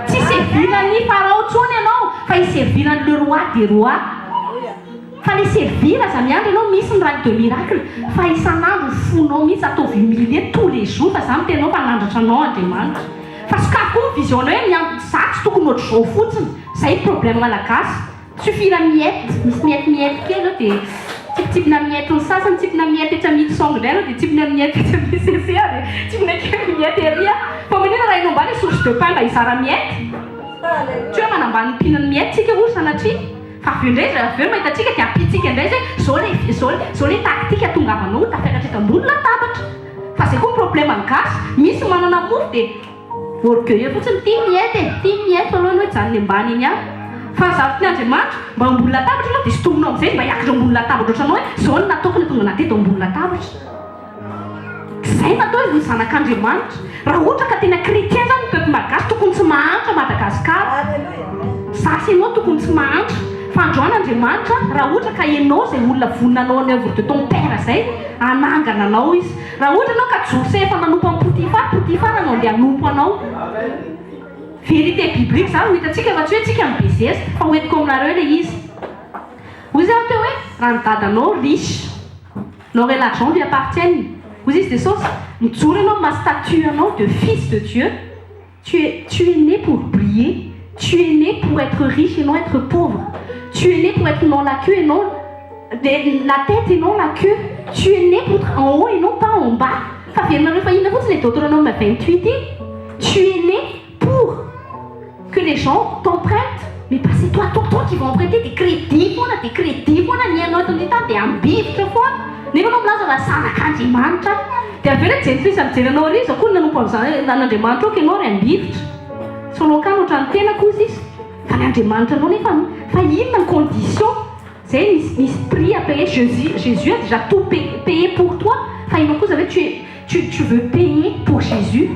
tsy servira ny farao tsony ianao fa iservira le roi des rois fa le servira zany andro ianao misy ny rany de miracle fa isan'andro fonao mihitsy ataovy humilier tous les jours fa zany tenao fa nandratra anao Andriamanitra fa sokafo ny visiona hoe za tsy tokony ohatr' zao fotsiny zay problème malagasy suffira miette misy miette kely dia tipitipina miette ny sasany tipina miette etra mity songo indray dia tipina miette etra misesea dia tipina kely miette eria fa manina raha inao mbany source de pain mba izara miette tsy hoe manambany mpihinany miette tsika olo sanatria fa avy indray avy eo mahitatsika dia ampitsika indray zay zao le taktika tongavanao tafiakatra eto ambony latabatra fa zay koa problème gasy misy manana mofo dia orgueilleux fotsiny tia miette aloha hoe jany le mbany iny any fa zavatra ny Andriamanitra mba ambony latabatra anao dia sotominao amin'izay mba hiakatra ambony latabatra ohatranao hoe zao no nataoko ny tonga nateto ambony latabatra zay natao ny zanak'Andriamanitra raha ohatra ka tena chrétien zany ny peuple malagasy tokony tsy mahantra Madagasikara zasy ianao tokony tsy mahantra fa androan'Andriamanitra raha ohatra ka ianao zay olona voninanao ny œuvre de ton père zay anangana anao izy raha ohatra anao ka Joseph efa nanompo amin'ny Potifar anao dia hanompo anao vérité biblique zany ho hitantsika fa tsy hoe tsika mibezesta fa hoentiko aminareo le izy hoy izy teo hoe raha ny dadanao riche l'or et l'argent lui appartiennent hoy izy dia saosy mijoro ianao ma statue anao de fils de Dieu tu es né pour briller tu es né pour être riche et non être pauvre tu es né pour être non la queue et non la tête et non la queue tu es né pour être en haut et non pas en bas fa vienareo fa inona fotsiny le Deutéronome 28 tu es né pour que les gens t'empruntent mais pas c'est toi qui vas emprunter des crédits foana ny ianao eto ny tany dia ambivitra foana nefa anao milaza fa zanak'Andriamanitra dia avy eo le jeny fisa mijery anao ry izy akoa ny nanompo an'Andriamanitra oka ianao ry ambivitra tsy anao kany ohatran'ny tenako izy izy fa ny Andriamanitra anao nefa fa inona ny condition zay misy prix à payer Jésus a déjà tout payé pour toi fa ianao koa zaveo tu veux payer pour Jésus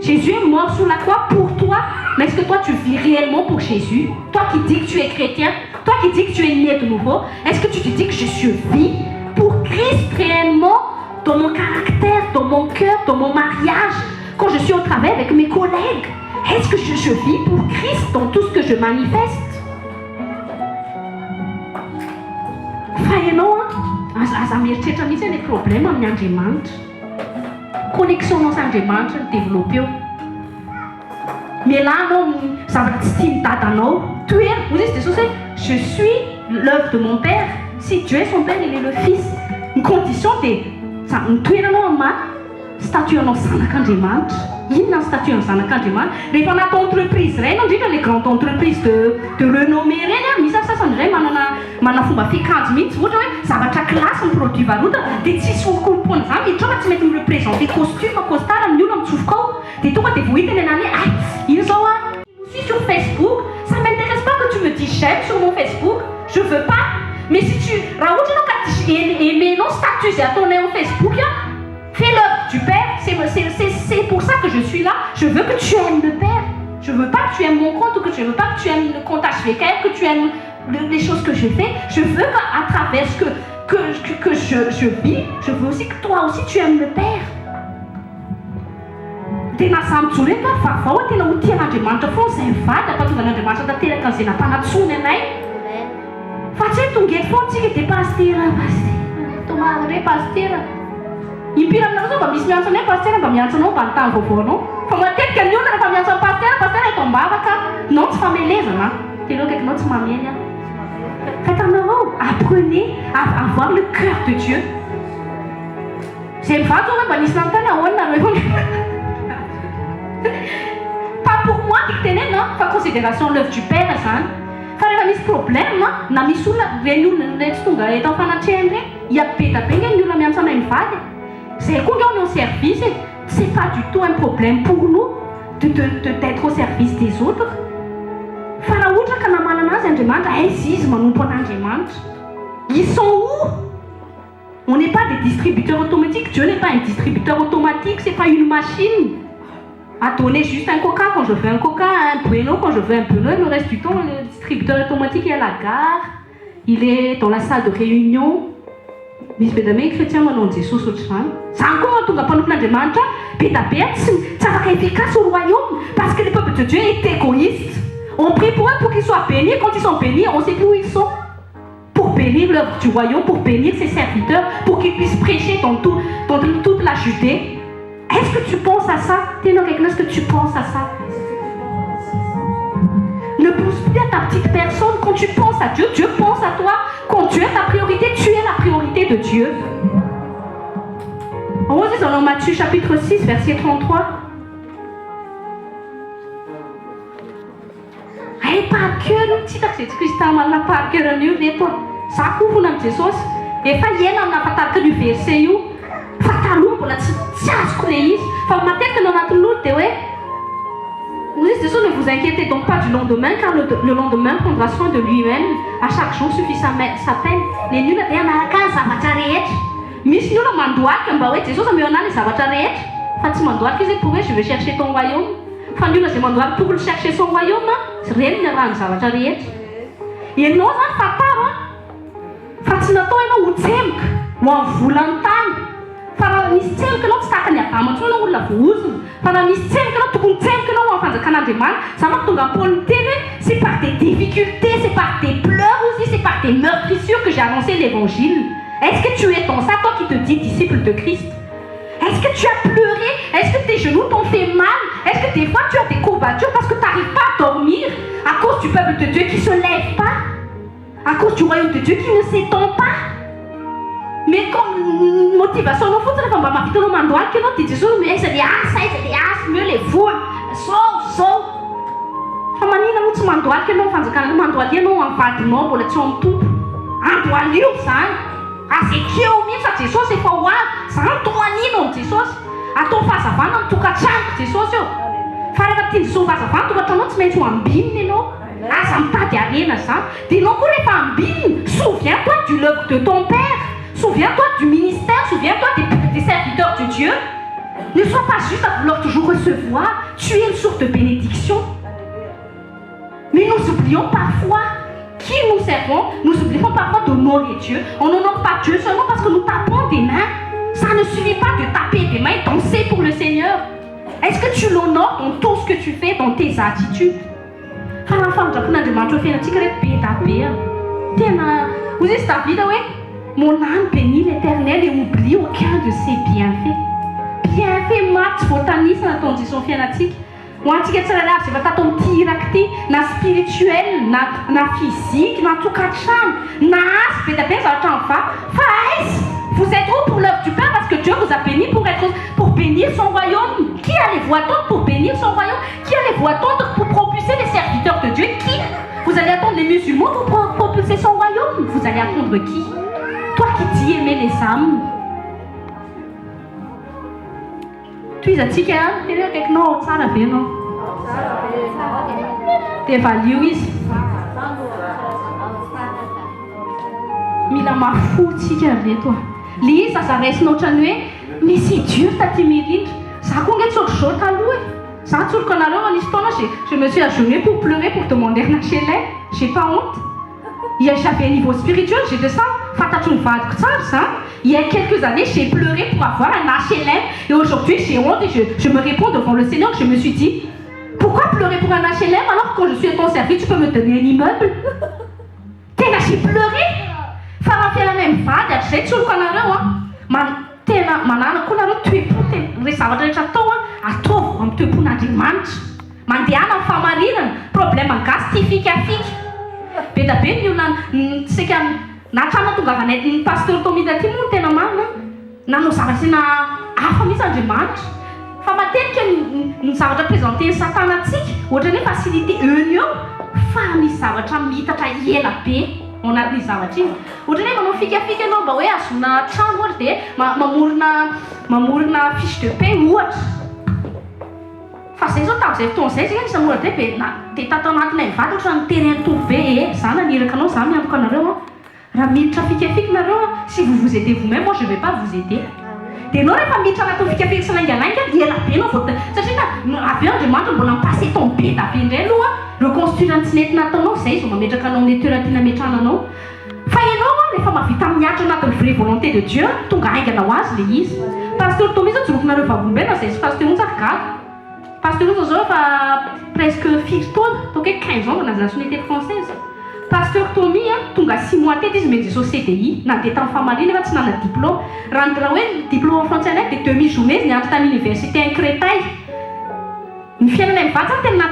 est mort sur la croix pour toi, mais est-ce que toi tu vis réellement pour Jésus? Toi qui dis que tu es chrétien, toi qui dis que tu es né de nouveau, est-ce que tu te dis que je vis pour Christ réellement dans mon caractère, dans mon cœur, dans mon mariage, quand je suis au travail avec mes collègues? Est-ce que je vis pour Christ dans tout ce que je manifeste? Fahanao aza mieritreritra mihitsy ny problème amin'ny Andriamanitra connexion-nao sy Andriamanitra ny développé eo Mialanao zavatra tsy tiany dadanao. Toerana, hozy izy Jesosy hoe je suis l'œuvre de mon père. Si Dieu est son père, il est le fils. Ny condition dia ny toeranao amin'ny statut anao zanak'Andriamanitra. Inona ny statut ny zanak'Andriamanitra? Rehefa natao entreprise iray ianao, indrindra les grandes entreprises de renommée reny, misy sasany iray manana fomba fiakanjo mihitsy, ohatra hoe zavatra klasy ny produit varotana, dia tsisy olompoana zany, miditra fa tsy mety mireprésenter costume, costard amin'ny olona mitsofoka ao, dia tonga dia vohita ny anany hoe ino zao je suis sur Facebook, ça ne m'intéresse pas que tu me dis j'aime sur mon Facebook, je veux pas. Mais si tu raha ohatra ianao ka aimenao statut zay ataonay au Facebook, fais l'œuvre du Père, c'est pour ça que je suis là. Je veux que tu aimes le Père. Je veux pas que tu aimes mon compte ou que je veux pas que tu aimes le compte HVK, que tu aimes les choses que je fais. Je veux qu'à travers ce que je vis, je veux aussi que toi aussi tu aimes le Père. Tena samitsolo eto fa vao tena ho tian'Andriamanitra foana zay mivady ampatonga an'Andriamanitra tanteraka an'izay nampanatsoiny anay. Fa tsy hoe tonga eto foana tsika dia pasteur tomary re pasteur. Impira aminareo zao mba misy miantso anay pasteur mba miantso anao mba nitany vaovao anao. Fa matetika ny olona rehefa miantso amin'ny pasteur eto ambavaka non tsy famelezana. Tena kaikinao tsy mameny a. Faites-en apprenez à avoir le cœur de Dieu. Zay mivady zao mba nisy nanontany ahoana nareo. Pas pour moi que tenez non, pas considération l'œuvre du Père zany. Fa rehefa misy problème na misy olona reny olona tsy tonga eto amin'ny fanatrehany reny, hiampitabe ny olona miantso anay mivady. C'est qu'on est au service, c'est pas du tout un problème pour nous d'être au service des autres. Fa outra ka namana anazy Andriamanitra, izy manompo an'Andriamanitra. Ils sont où? On n'est pas des distributeurs automatiques. Dieu n'est pas un distributeur automatique, c'est pas une machine. À donner juste un coca quand je veux un coca, un Bueno quand je veux un Bueno. Le reste du temps, le distributeur automatique est à la gare, il est dans la salle de réunion. Misy be dame chrétien manao ny Jesosy ohatr'izany. Zany koa mahatonga mpanompon'Andriamanitra be da be tsy afaka efficace au royaume parce que le peuple de Dieu est égoïste. On prie pour eux pour qu'ils soient bénis. Quand ils sont bénis, on ne sait plus où ils sont. Pour bénir l'œuvre du royaume, pour bénir ses serviteurs, pour qu'ils puissent prêcher dans toute la Judée. Est-ce que tu penses à ça? Est-ce que tu penses à ça? Ne pense plus à ta petite personne. Quand tu penses à Dieu, Dieu pense à toi. Quand Dieu est ta priorité, tu es la priorité de Dieu. On va dire dans Matthieu chapitre 6, verset 33. Hey, parker, tsy hitako Jésus Christ manana parker an'io reto. Za koa fona amin'ny Jesosy. Efa ela nahafantarika io verset io. Fa taloha mbola tsy azoko le izy. Fa matetika ao anatin'ny lolo dia hoe Jésus, ne vous inquiétez donc pas du lendemain, car le lendemain prendra soin de lui-même. À chaque jour suffit sa peine. Les nuls dia manaraka ny zavatra rehetra. Misy ny olona mandohalika mba hoe Jesosy ameo anahy ny zavatra rehetra. Fa tsy mandohalika izy pour hoe je vais chercher ton royaume. Fa ny olona izay mandohalika pour chercher son royaume, reny ny arahany zavatra rehetra. Ianao zany fataro fa tsy natao ianao ho tsemboka ho amin'ny volantany. Fa raha misy tsemboka ianao tsy tahaka ny Abrahama intsony ianao olona vohozina. Fa raha misy tsemboka ianao tokony tsemboka ianao ho amin'ny fanjakan'Andriamanitra. Za manko tonga Paul teny hoe c'est par des difficultés, c'est par des pleurs aussi, c'est par des meurtrissures que j'ai annoncé l'évangile. Est-ce que tu es dans ça, toi qui te dis disciple de Christ? Est-ce que tu as pleuré? Est-ce que tes genoux t'ont fait mal? Est-ce que des fois tu as des courbatures parce que tu n'arrives pas à dormir à cause du peuple de Dieu qui ne se lève pas? À cause du royaume de Dieu qui ne s'étend pas? Mais comme motivation, il faut que tu aies ma vie dans le mandoal, que tu dis mais c'est des as, mieux les foules. So. Famanina mo tsy mandoalika ianao fanjakana mandoalia ianao amin'ny vadinao mbola tsy ao amin'ny tompo. Andoalio zany. Azekeo mihitsy Jesosy efa ho avy. Zany tomanina ao Jesosy. Atao fahazavana ny tokantranoko Jesosy eo. Fa rehefa tia Jesosy fahazavana tokantranao tsy maintsy ho ambinina ianao. Aza mitady arena zany. Dia ianao koa rehefa ambinina, souviens-toi de l'œuvre de ton Père. Souviens-toi du ministère, souviens-toi des serviteurs de Dieu. Ne sois pas juste à vouloir toujours recevoir. Tu es une source de bénédiction. Mais nous oublions parfois qui nous servons. Nous oublions parfois d'honorer Dieu. On n'honore pas Dieu seulement parce que nous tapons des mains. Ça ne suffit pas de taper des mains et danser pour le Seigneur. Est-ce que tu l'honores dans tout ce que tu fais, dans tes attitudes? Vous êtes ta vie, mon âme bénit l'Éternel et oublie aucun de ses bienfaits. Bienfaits, Max, botaniste, dans ton disons fanatique. ho antsika tsirairay zay efa tato amin'ny tiraka ty na spirituel na physique na tokantrano na asa be dia be ny zavatra miva fa aiza vous êtes où pour l'œuvre du Père parce que Dieu vous a béni pour bénir son royaume. Qui allez-vous attendre pour bénir son royaume? Qui allez-vous attendre pour propulser les serviteurs de Dieu? Qui? Vous allez attendre les musulmans pour propulser son royaume? Vous allez attendre qui? Toi qui dis aimer les âmes. Toizatsika tena akaikinao tsara be anao. Dia valio izy. Mila mafotsika reto. Le izy aza raisinao ohatrany hoe mais c'est dur taty mirindra. Za koa nge tsy ohatr'izao taloha e. Za tsoroka anareo nisy taona je me suis agenouillée pour pleurer pour demander un HLM. J'ai pas honte. J'avais un niveau spirituel, j'étais ça. Fantatro ny vadiko tsara ça. Il y a quelques années, j'ai pleuré pour avoir un HLM. Et aujourd'hui, j'ai honte et je me réponds devant le Seigneur que je me suis dit pourquoi pleurer pour un HLM alors que quand je suis à ton service, tu peux me donner un immeuble? Tena j'ai pleuré. Fa la même vady hatrizay tsoroka anareo tena manana koa nareo toe-po re zavatra rehetra atao ataovy amin'ny toe-pon'Andriamanitra. Mandehana amin'ny famarinana, problème gasy ty fikafika. Be da be ny olona sika natrana tongavanay ny pasteur Tomida ty moa tena marina nanao zavatra tena hafa mihitsy Andriamanitra. Fa matetika ny zavatra présenté satanantsika ohatrany hoe facilité union fa misy zavatra mitatra ela be ao anatin'ny zavatra iny. Ohatrany hoe manao fikafika ianao mba hoe azona trano ohatra dia mamorona fiche de paie ohatra. Fa zay zao tamin'izay fotoana izay sika nisy mora dia tato anatinay mivady ohatrany terrain toy be za naniraka anao za miantoka anareo raha miditra fikafika nareo si vous vous aidez vous-même moi je vais pas vous aider. Dia anao rehefa miditra anatin'ny fikafika sy laingalainga ela be anao vao satria avy eo Andriamanitra mbola mipasy ton be da be indray aloha reconstruire ny tsy nety nataonao zay zo mametraka anao amin'ny toerana tiana ametrananao. Fa ianao rehefa mavita miatra anatin'ny vraie volonté de Dieu tonga haingana ho azy le izy. Pasteur Tommy zao jorokonareo vavolombelona zay sy pasteur ontsy afaka. Pasteur ontsy zao fa presque fixe taona donc 15 ans dans la nationalité française. Pasteur Tommy tonga 6 mois tety izy menjy zao CDI nandeha tamin'ny famarina nefa tsy nana diplôme. Raha hoe diplôme français anay dia demi-journée nianatra tany université en Créteil. Ny fiainanay mivady zany tena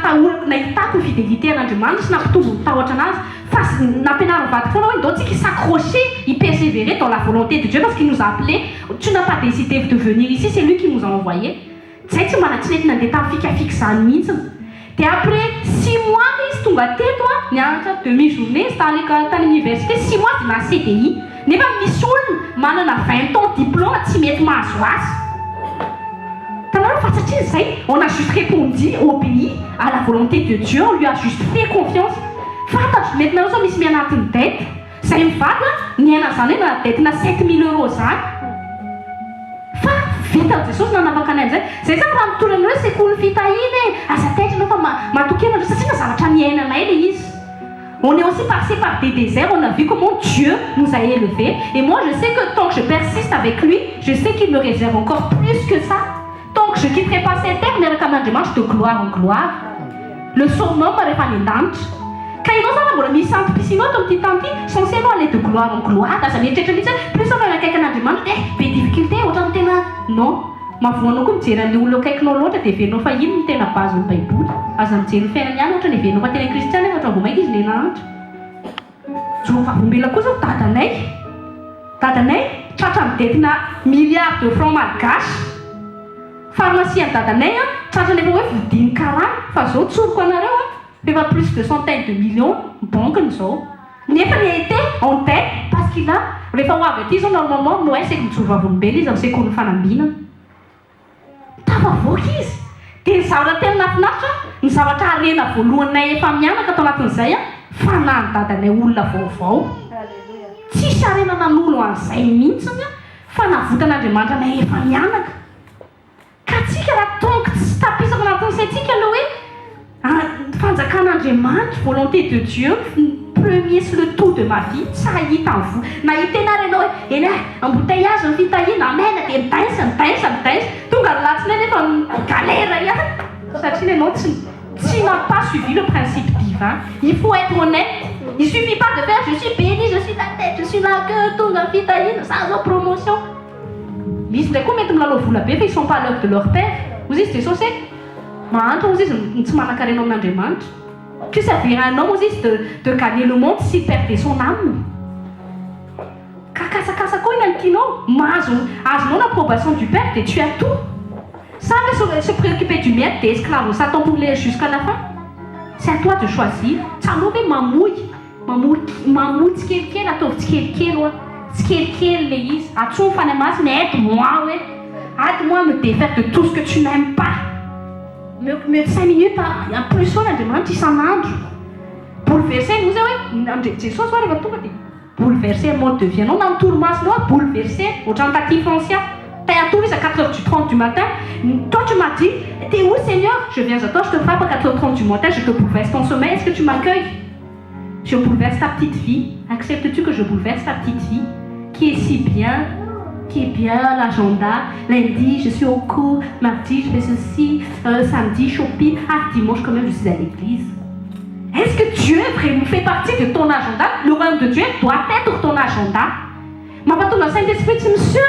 nahitako ny fidélité an'Andriamanitra sy nampitombo mitahotra anazy fa nampianariny vady foana hoe ndao tsika s'accrocher, y persévérer dans la volonté de Dieu parce qu'il nous a appelés. Tu n'as pas décidé de venir ici, c'est lui qui nous a envoyés. Zay tsy mana tsy nety nandeha tamin'ny fikafika zany mihitsy. Dia après 6 mois izy tonga teto nianatra demi-journée tany université 6 mois dia na CDI. Nefa misy olona manana 20 ans diplôme tsy mety mahazo azy. Tanareo fa satria zay on a juste répondu, obéi à la volonté de Dieu, on lui a juste fait confiance. Fantatro mety nareo zao misy mianatiny dette zay mivady niaina zany hoe na dette na 7000 € zany. Fa vita Jesosy nanavaka anay am'zay. Zay zany raha mitorana hoe sekoly fitahiny aza taitra anao fa matokena satria na zavatra miainanay le izy. On est aussi passé par des déserts, on a vu comment Dieu nous a élevés. Et moi je sais que tant que je persiste avec lui, je sais qu'il me réserve encore plus que ça. Tant que je ne quitterai pas cette terre, mais recommandement de gloire en gloire. Le surnom me refa ny lanitra. Ka ianao zany mbola misy antom-pisinao to amin'ity tany ity, censé anao aller de gloire en gloire, aza mieritreritra mihitsy plus anao akaiky an'Andriamanitra dia be difficulté ohatrany tena non. Mavoanao koa mijery an'ilay olona akaikinao loatra dia venao fa ino no tena bazin'ny Baiboly. Aza mijery ny fiainany ihany ohatra ny venao fa tena kristiana nefa ohatrany vao maika izy le lanitra. Zao vavombela koa zao dadanay tratra midetina milliards de francs malgasy. Pharmacie ny dadanay tratra nefa hoe vidiny karana fa zao tsoroko anareo efa plus de centaines de millions bankiny zao. Nefa ny été en tête parce qu'il a rehefa ho avy aty zao normalement Noël c'est que mijoro vavolombela izy amin'ny sekoly fanambinana. Tafavoaka izy. Dia ny zavatra tena nafinaritra ny zavatra harena voalohanay efa mianaka tao anatin'izay fanahy dadanay olona vaovao. Tsisy harena nanolo an'izay mihitsiny fa navotan'Andriamanitra nay efa mianaka. Ka tsika raha tonga tsy tapisako anatin'izay tsika aloha hoe fanjakan'Andriamanitra, volonté de Dieu, premier sur le tout de ma vie, tsy hahita ny vo. Na hitenary ianao hoe eny embouteillage ny fitahiana amena dia midaisa tonga latsiny nefa galère ihany satria ianao tsy n'a pas suivi le principe divin. Il faut être honnête. Il ne suffit pas de faire je suis béni, je suis la tête, je suis la queue, tonga fitahiana sans promotion. Misy ndraiky koa mety milalao vola be fa ils sont pas à l'œuvre de leur père. Hozy izy dia sosy Mahantra moa izy tsy manan-karena amin'Andriamanitra. Que servira-nao moa izy de gagner le monde s'il perdait son âme. Kakasakasa koa iny tianao, azonao l'approbation du Père et tu as tout. Sans se préoccuper du mien, t'es esclave au Satan pour aller jusqu'à la fin. C'est à toi de choisir. Tsarao hoe mamoy tsikelikely ataovy tsikelikely oa. Tsikelikely le izy. Atsoa fany masina aide-moi aide-moi à me défaire de tout ce que tu n'aimes pas. Mais 5 minutes en plus foana Andriamanitra isan'andro. Bouleversé nous hoe Jesosy oa rehefa tonga dia bouleversé mode de vie anao na mitoromasonao bouleversé ohatran'ny taty foncia. T'es à Toulouse à 4h30 du matin. Toi, tu m'as dit, t'es où, Seigneur? Je viens à toi, je te frappe à 4h30 du matin, je te bouleverse ton sommeil. Est-ce que tu m'accueilles? Je bouleverse ta petite fille. Acceptes-tu que je bouleverse ta petite fille qui est si bien, qui est bien à l'agenda? Lundi, je suis au cours. Mardi, je fais ceci. Samedi, shopping. Ah, dimanche, quand même, je suis à l'église. Est-ce que Dieu fait partie de ton agenda? Le royaume de Dieu doit être ton agenda. Ma pas ton Saint-Esprit, tu me suis,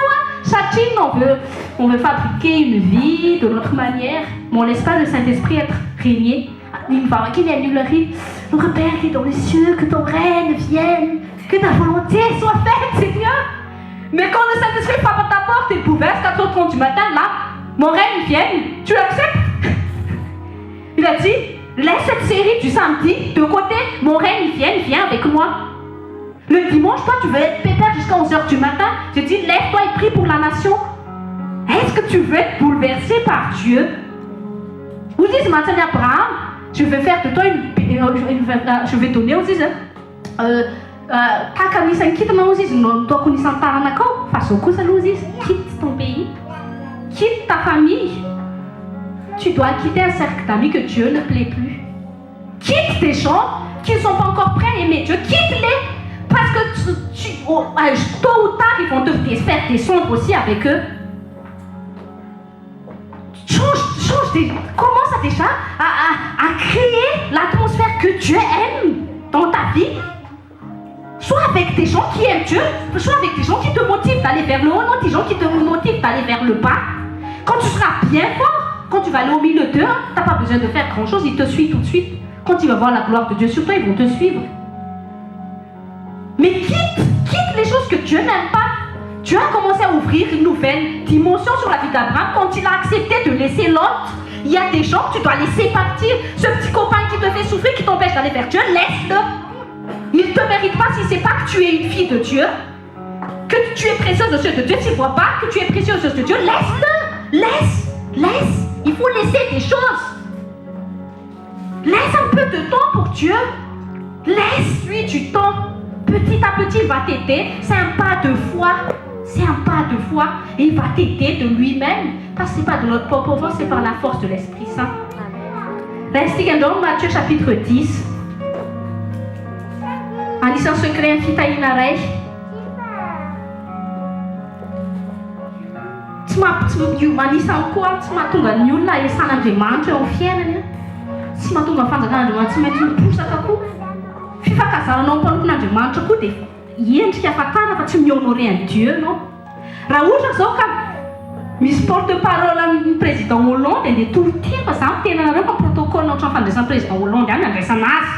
Chacune, on veut fabriquer une vie de notre manière, mais on laisse pas le Saint-Esprit être régné. Une fois qu'il y a nullerie, notre Père qui est dans les cieux, que ton règne vienne, que ta volonté soit faite, Seigneur. Mais quand le Saint-Esprit frappe à ta porte et bouleverse 4h30 du matin, là, mon règne vienne, tu l'acceptes? Il a dit, laisse cette série du samedi de côté, mon règne vienne, viens avec moi. Le dimanche, toi, tu veux être pépère jusqu'à 11h du matin. Je dis, lève-toi et prie pour la nation. Est-ce que tu veux être bouleversé par Dieu? Vous dites, maintenant, Abraham, je vais faire de toi je vais donner aux disent, quitte ton pays, quitte ta famille. Tu dois quitter un cercle d'amis que Dieu ne plaît plus. Quitte des gens qui ne sont pas encore prêts à aimer Dieu. Quitte-les. Parce que tôt ou tard, ils vont te faire descendre aussi avec eux. Commence déjà à créer l'atmosphère que Dieu aime dans ta vie. Soit avec des gens qui aiment Dieu, soit avec des gens qui te motivent d'aller vers le haut, non des gens qui te motivent d'aller vers le bas. Quand tu seras bien fort, quand tu vas aller au milieu d'eux, tu n'as pas besoin de faire grand chose, ils te suivent tout de suite. Quand tu vas voir la gloire de Dieu sur toi, ils vont te suivre. Mais quitte les choses que Dieu n'aime pas. Dieu a commencé à ouvrir une nouvelle dimension sur la vie d'Abraham quand il a accepté de laisser l'autre. Il y a des gens que tu dois laisser partir. Ce petit copain qui te fait souffrir, qui t'empêche d'aller vers Dieu, laisse-le. Il ne te mérite pas s'il ne sait pas que tu es une fille de Dieu, que tu es précieuse aux yeux de Dieu. S'il ne voit pas que tu es précieuse aux yeux de Dieu, laisse-le. Laisse. Il faut laisser des choses. Laisse un peu de temps pour Dieu. Laisse-lui du temps. Petit à petit, il va t'aider. C'est un pas de foi. Et il va t'aider de lui-même. Parce que ce n'est pas de notre propre force, c'est par la force de l'Esprit Saint. Restez dans Matthieu chapitre 10. Anisan'ny secret ny fitahiana ray. Anisan'ny koa tsy mahatonga ny olona esan'Andriamanitra eo amin'ny fiainany. Tsy mahatonga ny fanjakan'Andriamanitra tsy maintsy miposaka koa. Fifakazananao ny mpanompon'Andriamanitra koa dia endrika afatana fa tsy mi-honorer en Dieu, non? Raha ohatra zao ka misy porte-parole amin'ny président Hollande dia torotiro fa za mitena anareo fa protocole ohatran'ny fandraisan'ny président Hollande any andraisana azy.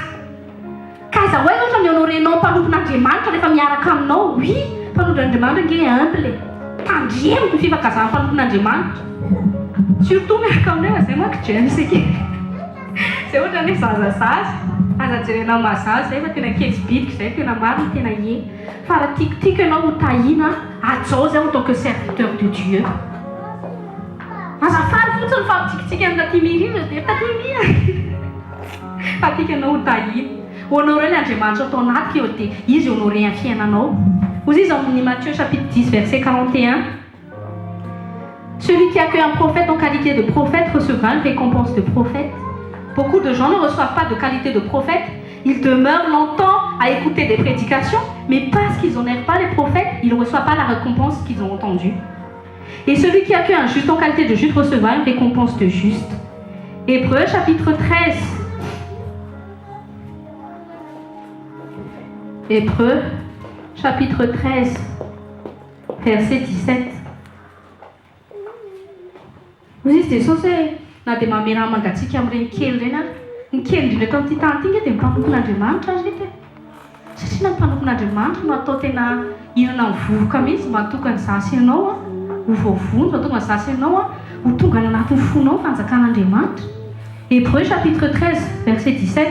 Ka iza hoe ohatra mi-honorenao mpanompon'Andriamanitra rehefa miaraka aminao, oui, mpanompon'Andriamanitra nge humble. Tandremo ny fifakazan'ny mpanompon'Andriamanitra. Surtout miaraka aminay izay manko Dieu misaiky. Zay ohatra ny zazazazy. Azajerena mazazy zay fa tena kezibitika zay tena marina tena ie. Fa raha tiako ianao ho tahina, ajao zay en tant que serviteur de Dieu. Azafady fotsiny fa tikitika amin'ny tatimiri dia tatimiri. Fa tiako ianao ho tahina. Honorer l'Andriamanitra atao anaty eo dia izy honorer ny fiainanao. Vous lisez en Matthieu chapitre 10 verset 41. Celui qui accueille un prophète en qualité de prophète recevra une récompense de prophète. Beaucoup de gens ne reçoivent pas de qualité de prophète. Ils demeurent longtemps à écouter des prédications, mais parce qu'ils n'honorent pas les prophètes, ils ne reçoivent pas la récompense qu'ils ont entendue. Et celui qui accueille un juste en qualité de juste recevra une récompense de juste. Hébreux chapitre 13. Hébreux chapitre 13, verset 17. Vous dites, c'est censé na dia mamera mangatsika amin'ireny kely ireny ary ny kely indrindra tao amin'ity tany ity dia mpanompon'Andriamanitra azy rety satria na ny mpanompon'Andriamanitra no atao tena hinana mivovoka mihitsy mba hatonga ny zasy ianao ho voavony mba hatonga ny zasy ianao ho tonga ny anatin'ny fonao fanjakan'Andriamanitra. Hébreux chapitre 13 verset 17.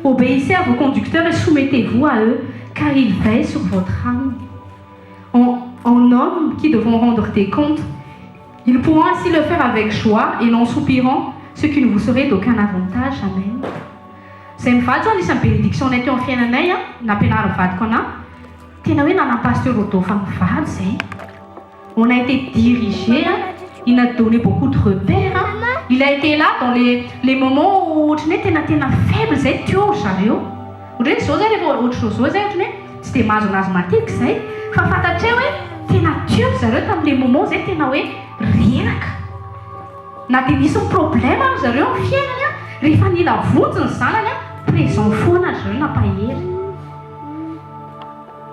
Obéissez à vos conducteurs et soumettez-vous à eux car ils veillent sur votre âme. En hommes qui devront rendre des comptes, ils pourront ainsi le faire avec joie et non soupirant, ce qui ne vous serait d'aucun avantage. Amen. Zay mivady zany isan'ny bénédiction-nay teo amin'ny fiainanay nampianary vadiko anahy tena hoe nanam-pasteur Rodolphe mivady zay. On a été dirigé, il a donné beaucoup de repères. Il a été là dans les moments où tu n'es tena faible zay teo zareo. Ohatry zao zay rehefa ohatra zao zay ohatra hoe tsy dia mahazo anazy matetika zay fa fantatreo hoe tena teo zareo tamin'ilay moment zay tena hoe reraka. Na dia nisy problème ary zareo amin'ny fiainany rehefa nila vonjy ny zanany présent foana zareo nampahery.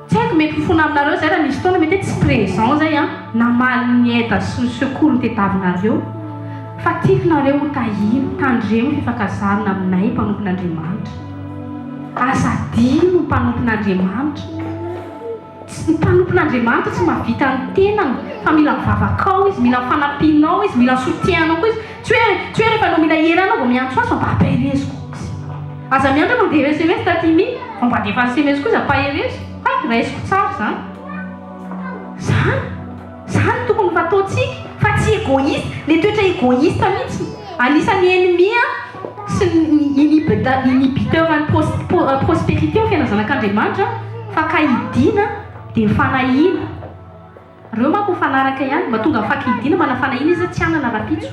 Tsy haiko mety mifona aminareo zay raha misy fotoana mety hoe tsy présent zay namaly ny aide secours tadiavinareo fa tiakonareo ho tahiny tandremo fifankazarina aminay mpanompon'Andriamanitra. Azadino mpanompon'Andriamanitra. Ny mpanompon'Andriamanitra tsy mahavita ny tenany fa mila mivavaka izy, mila fanampianao izy, mila soutienao koa izy. Tsy hoe rehefa anao mila heranao vao miantso azy fa mba hampaherezy koa. Aza miandry mandeha SMS taty fa mba handefa SMS koa izy hampaherezy. Raisiko tsara zany. Zany tokony fataontsika fa tsy égoïste, le toetra égoïste mihitsy. Anisan'ny ennemi sy inhibiteur ny prospérité amin'ny fiainana zanak'Andriamanitra fa ka hidina dia mifanahiana. Reo manko mifanaraka ihany mba tonga afaky hidina manafanahiana izy tsy hanana rapitso.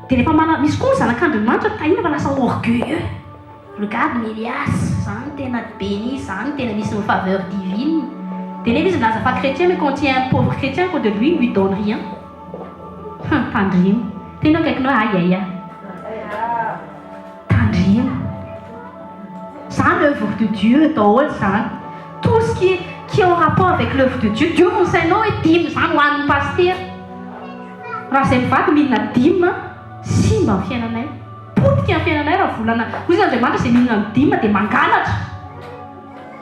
Dia rehefa misy koa zanak'Andriamanitra tahina fa lasa orgueilleux. Regarde Mélias, zany tena béni, zany tena misy une faveur divine. Dia nefa izy laza fa chrétien mais quand il y a un pauvre chrétien à côté de lui, il lui donne rien. Tandrimo. Tena akaikinao aïe. Tandrimo. Ça, l'œuvre de Dieu, tout ce qui est en rapport avec l'œuvre de Dieu, Dieu mon Seigneur est dîme, ça nous a pasteur. Raha zay mivady mila dîme, simba amin'ny fiainanay. Potika amin'ny fiainanay raha volana. Hoy izy Andriamanitra zay mihinana ny dîme dia mangalatra.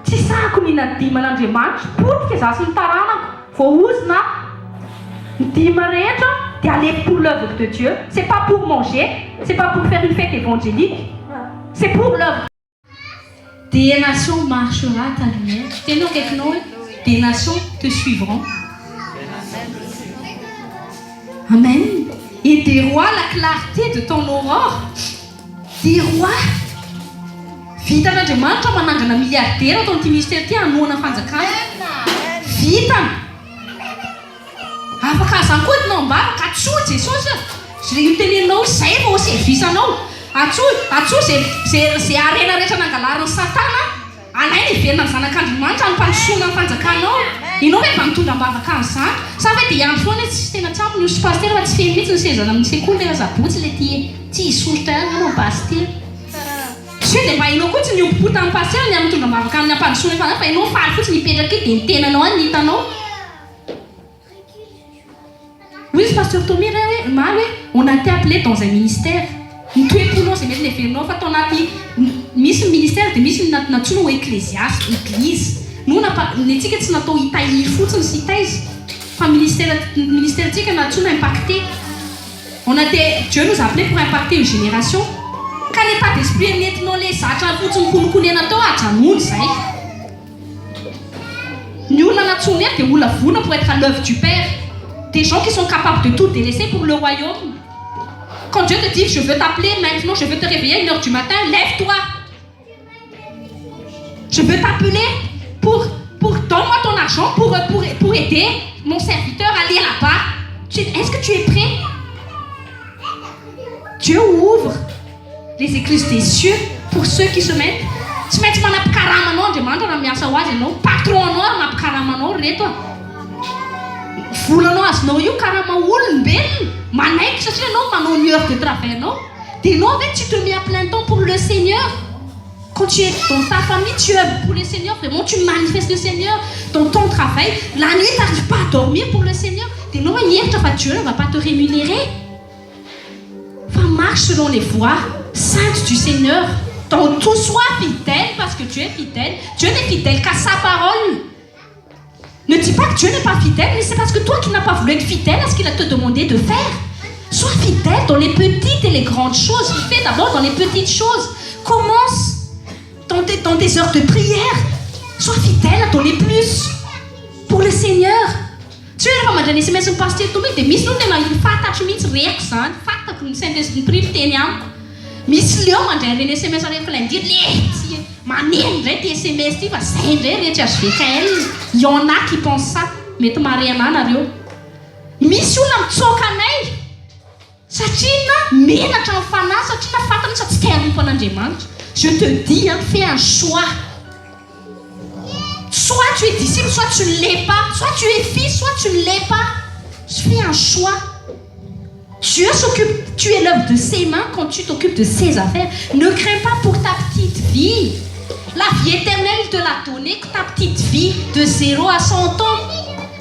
Tsy sahako mihinana dîme an'Andriamanitra, potika za sy ny taranako. Voaozina ny dîme rehetra dia aleko pour l'œuvre de Dieu. C'est pas pour manger, c'est pas pour faire une fête évangélique. C'est pour l'œuvre. Des nations marcheront à ta lumière. Des nations te suivront. Amen. Et des rois, la clarté de ton aurore. Des rois. Vitan'Andriamanitra manangana milliardaire atao amin'ity ministère ity hanoana fanjakana. Vitana. Afaka azany koa itanao ambara ka atsoa Jesosy. Zay itenenao zay vao servisanao. Atsoa zay arena rehetra nangalariny Satana. Alainy hiverina ny zanak'Andriamanitra ny mpandrosoana ny fanjakanao. Ianao rehefa mitondra ambavaka amin'izany. Sa hoe dia ihany foana tsy tena tsapy ny pasteur fa tsy feno mihitsy ny sezana amin'ny sekoly rehefa zabotsy ilay ty hisoritra ihany ianao pasteur. Tsy hoe dia mba hainao koa tsy niompompota amin'ny pasteur ny mitondra ambavaka amin'ny ampandrosoana ny fanjaka fa ianao faly fotsiny hipetraka dia ny tenanao any ny hitanao. Oui, le pasteur Tommy, on a été appelé dans un ministère. Nous tous c'est mettre les féminins. En fait, on a dit, mis le ministère de mis notre ecclésiaste, église. Nous on n'a pas l'étiquette sur notre italie foot sur site. Enfin ministère dit que notre impacté. On a été, Dieu nous a appelé pour impacter une génération. Quand l'état d'esprit est net, non les sages foot sur nous connaît notre âge, nous ça. Nous on a notre mère que vous la foule pour être à l'œuvre du Père. Des gens qui sont capables de tout délaisser pour le royaume. Quand Dieu te dit, je veux t'appeler maintenant, je veux te réveiller à 1h du matin, lève-toi. Je veux t'appeler pour donne-moi ton argent pour aider mon serviteur à aller là-bas. Est-ce que tu es prêt? Dieu ouvre les églises des cieux pour ceux qui se mettent. Se mettent à karamano, demande à la miasawazi, non? Patron à karamano, reto. Volanao azonao io karama olombelona manaiky satria anao manao une heure de travail anao dia anao ve tu te mets à plein temps pour le Seigneur. Quand tu es dans ta famille, tu œuvres pour le Seigneur, vraiment tu manifestes le Seigneur dans ton travail. La nuit, tu n'arrives pas à dormir pour le Seigneur. Dia anao hier, Dieu ne va pas te rémunérer. Enfin, marche selon les voies saintes du Seigneur. Dans tout, sois fidèle parce que tu es fidèle. Dieu n'est fidèle qu'à sa parole. Ne dis pas que Dieu n'est pas fidèle, mais c'est parce que toi qui n'as pas voulu être fidèle à ce qu'il a te demandé de faire. Sois fidèle dans les petites et les grandes choses. Fais d'abord dans les petites choses. Commence dans tes heures de prière. Sois fidèle à donner plus pour le Seigneur. Tu es là, madame, c'est même pasteur, tu me dis, mais nous n'avons pas ta chemise réaction, pas ta chemise de prière. Misy leo mandray reny SMS rehefa ilay ndiry lety maneno ndray ty SMS ty fa zay ndray rehetra azo VKL. Il y en a qui pensent ça. Mety mary anà nareo. Misy olona mitsoaka anay satria na menatra amin'ny fanahy satria na fantany sa tsy tia rompon'Andriamanitra. Je te dis, hein, fais un choix. Soit tu es disciple, soit tu ne l'es pas. Soit tu es fils, soit tu ne l'es pas. Fais un choix. Dieu s'occupe, tu es l'œuvre de ses mains quand tu t'occupes de ses affaires. Ne crains pas pour ta petite vie. La vie éternelle te l'a donnée, ta petite vie de 0 à 100 ans.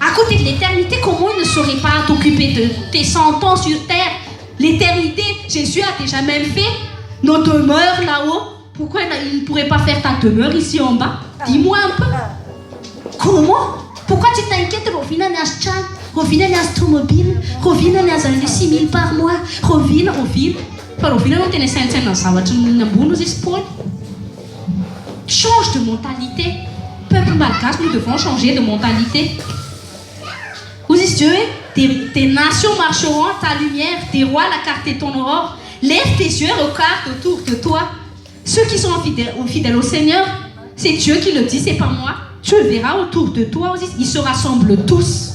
À côté de l'éternité, comment il ne saurait pas t'occuper de tes 100 ans sur terre? L'éternité, Jésus a déjà même fait nos demeures là-haut. Pourquoi il ne pourrait pas faire ta demeure ici en bas? Dis-moi un peu. Comment? Pourquoi tu t'inquiètes? Rovina Naschan, Rovina Nastromobile, Rovina Nazan 6 000 par mois, Rovina. Pas Rovina, non, t'es change de mentalité. Peuple malgache, nous devons changer de mentalité. Vous êtes tes nations marcheront à ta lumière, tes rois la carte et ton aurore. Lève tes yeux, regarde autour de toi. Ceux qui sont fidèles au Seigneur, c'est Dieu qui le dit, c'est pas moi. Tu le verras autour de toi, ils se rassemblent tous.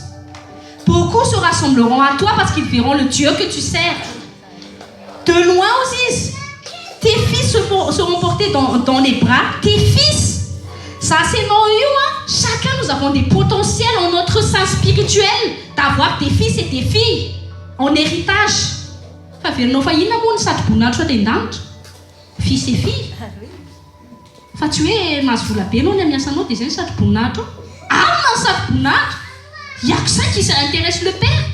Beaucoup se rassembleront à toi parce qu'ils verront le Dieu que tu sers. De loin aussi, tes fils seront portés dans les bras. Tes fils, ça c'est non eu, hein? Chacun nous avons des potentiels en notre sein spirituel d'avoir tes fils et tes filles en héritage. Fils et filles. Fa tsy hoe mahazo vola be anao ny amiasanao dia zay ny satroboninahitra. Amina ny satroboninahitra, il y a que ça qui intéresse le Père.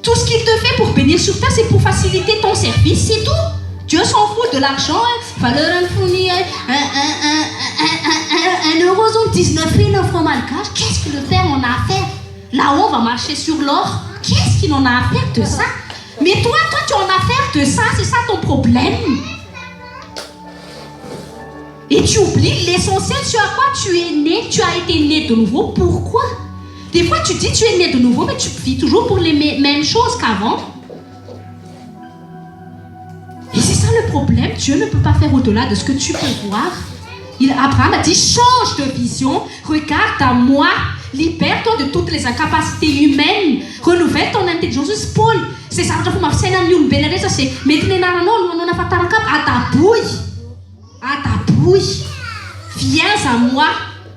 Tout ce qu'il te fait pour bénir sur terre, c'est pour faciliter ton service, c'est tout. Dieu s'en fout de l'argent. Valeur infinie, 1,19 € francs malgaches. Qu'est-ce que le Père en a à faire? Là-haut, on va marcher sur l'or. Qu'est-ce qu'il en a à faire de ça? Mais toi, tu en as à faire de ça, c'est ça ton problème. Et tu oublies l'essentiel sur quoi tu es né, tu as été né de nouveau. Pourquoi? Des fois tu dis tu es né de nouveau, mais tu vis toujours pour les mêmes choses qu'avant. Et c'est ça le problème. Dieu ne peut pas faire au-delà de ce que tu peux voir. Abraham a dit change de vision, regarde à moi, libère-toi de toutes les incapacités humaines, renouvelle ton intelligence. Paul, c'est ça que vous c'est à ta bouille, viens à moi,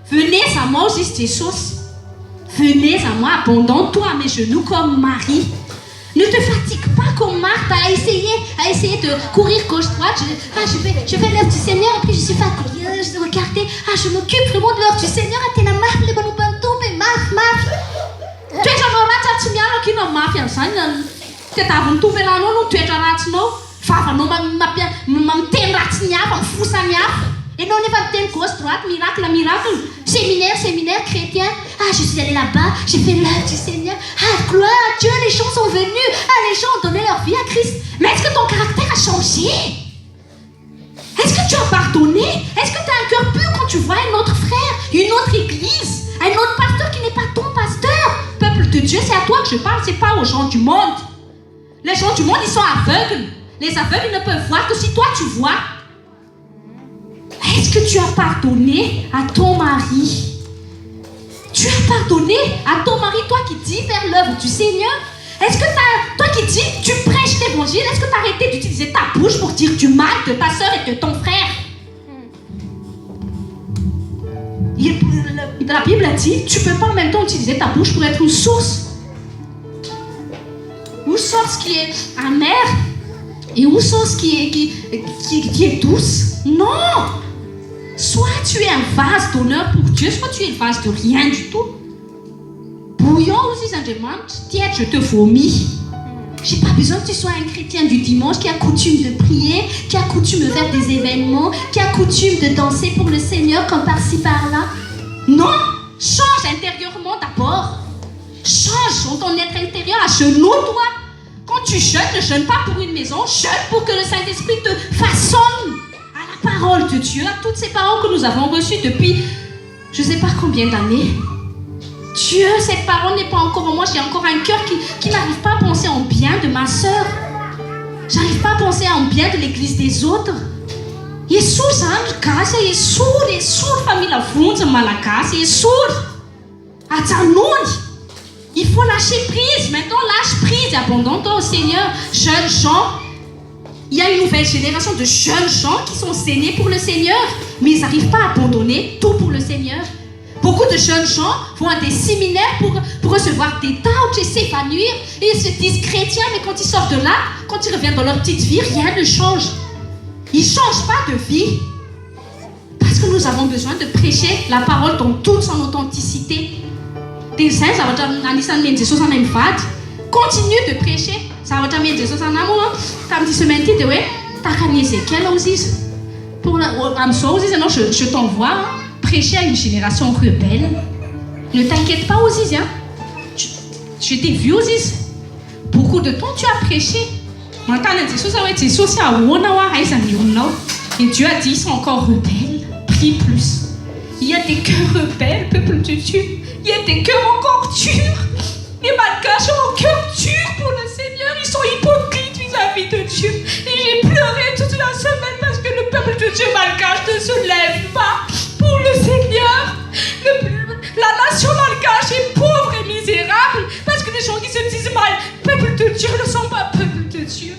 venez à moi aussi Jesus, venez à moi, abandonne-toi à mes genoux comme Marie. Ne te fatigue pas comme Marthe à essayer de courir gauche-droite. Je fais l'œuvre du Seigneur et puis je suis fatiguée, regardez, je m'occupe vraiment de l'œuvre du Seigneur. Tu es la marque, les bonnes tu es la marque, tu viens là qui n'a marque, tu es la bonne là, non, tu es la marque, non. Et non, on va faire gauche, droite, miracle. Séminaire chrétien. Je suis allée là-bas, j'ai fait l'œuvre du Seigneur. Gloire à Dieu, les gens sont venus. Les gens ont donné leur vie à Christ. Mais est-ce que ton caractère a changé? Est-ce que tu as pardonné? Est-ce que tu as un cœur pur quand tu vois un autre frère, une autre église, un autre pasteur qui n'est pas ton pasteur? Peuple de Dieu, c'est à toi que je parle, c'est pas aux gens du monde. Les gens du monde, ils sont aveugles. Les aveugles, ils ne peuvent voir que si toi tu vois. Est-ce que tu as pardonné à ton mari? Tu as pardonné à ton mari, toi qui dis faire l'œuvre du Seigneur? Est-ce que toi qui dis, tu prêches l'évangile, est-ce que tu as arrêté d'utiliser ta bouche pour dire du mal de ta soeur et de ton frère? La Bible a dit, tu ne peux pas en même temps utiliser ta bouche pour être une source. Une source qui est amère et une source qui est douce. Non! Soit tu es un vase d'honneur pour Dieu, soit tu es un vase de rien du tout. Bouillon aussi, Saint-Germain, tiens, je te vomis. J'ai pas besoin que tu sois un chrétien du dimanche qui a coutume de prier, qui a coutume de faire des événements, qui a coutume de danser pour le Seigneur comme par-ci par-là. Non, change intérieurement d'abord. Change dans ton être intérieur, agenouille-toi. Quand tu jeûnes, ne jeûne pas pour une maison, jeûne pour que le Saint-Esprit te façonne à la parole de Dieu, à toutes ces paroles que nous avons reçues depuis je ne sais pas combien d'années. Dieu, cette parole n'est pas encore en moi. J'ai encore un cœur qui n'arrive pas à penser en bien de ma sœur. J'arrive pas à penser en bien de l'église des autres. Jesus, casa, Jesus, famille funza malagasy, Jesus. Atanoui. Il faut lâcher prise. Maintenant, lâche prise et abandonne-toi au Seigneur. Jeunes gens, il y a une nouvelle génération de jeunes gens qui sont saignés pour le Seigneur, mais ils n'arrivent pas à abandonner tout pour le Seigneur. Beaucoup de jeunes gens vont à des séminaires pour recevoir des tâches et s'épanouir. Et ils se disent chrétiens, mais quand ils sortent de là, quand ils reviennent dans leur petite vie, rien ne change. Ils ne changent pas de vie. Parce que nous avons besoin de prêcher la parole dans toute son authenticité. Continue de prêcher. Je t'envoie prêcher à une génération rebelle. Ne t'inquiète pas, Ozis. Hein? Je t'ai vu, Ozis. Beaucoup de temps, tu as prêché. Et Dieu a dit, ils sont encore rebelles. Prie plus. Il y a des cœurs rebelles, peuple de Dieu. Il y a des cœurs encore durs. Les Malgaches ont un cœur dur pour le Seigneur. Ils sont hypocrites vis-à-vis de Dieu. Et j'ai pleuré toute la semaine parce que le peuple de Dieu malgache ne se lève pas pour le Seigneur. La nation malgache est pauvre et misérable parce que les gens qui se disent mal, peuple de Dieu, ne sont pas peuple de Dieu.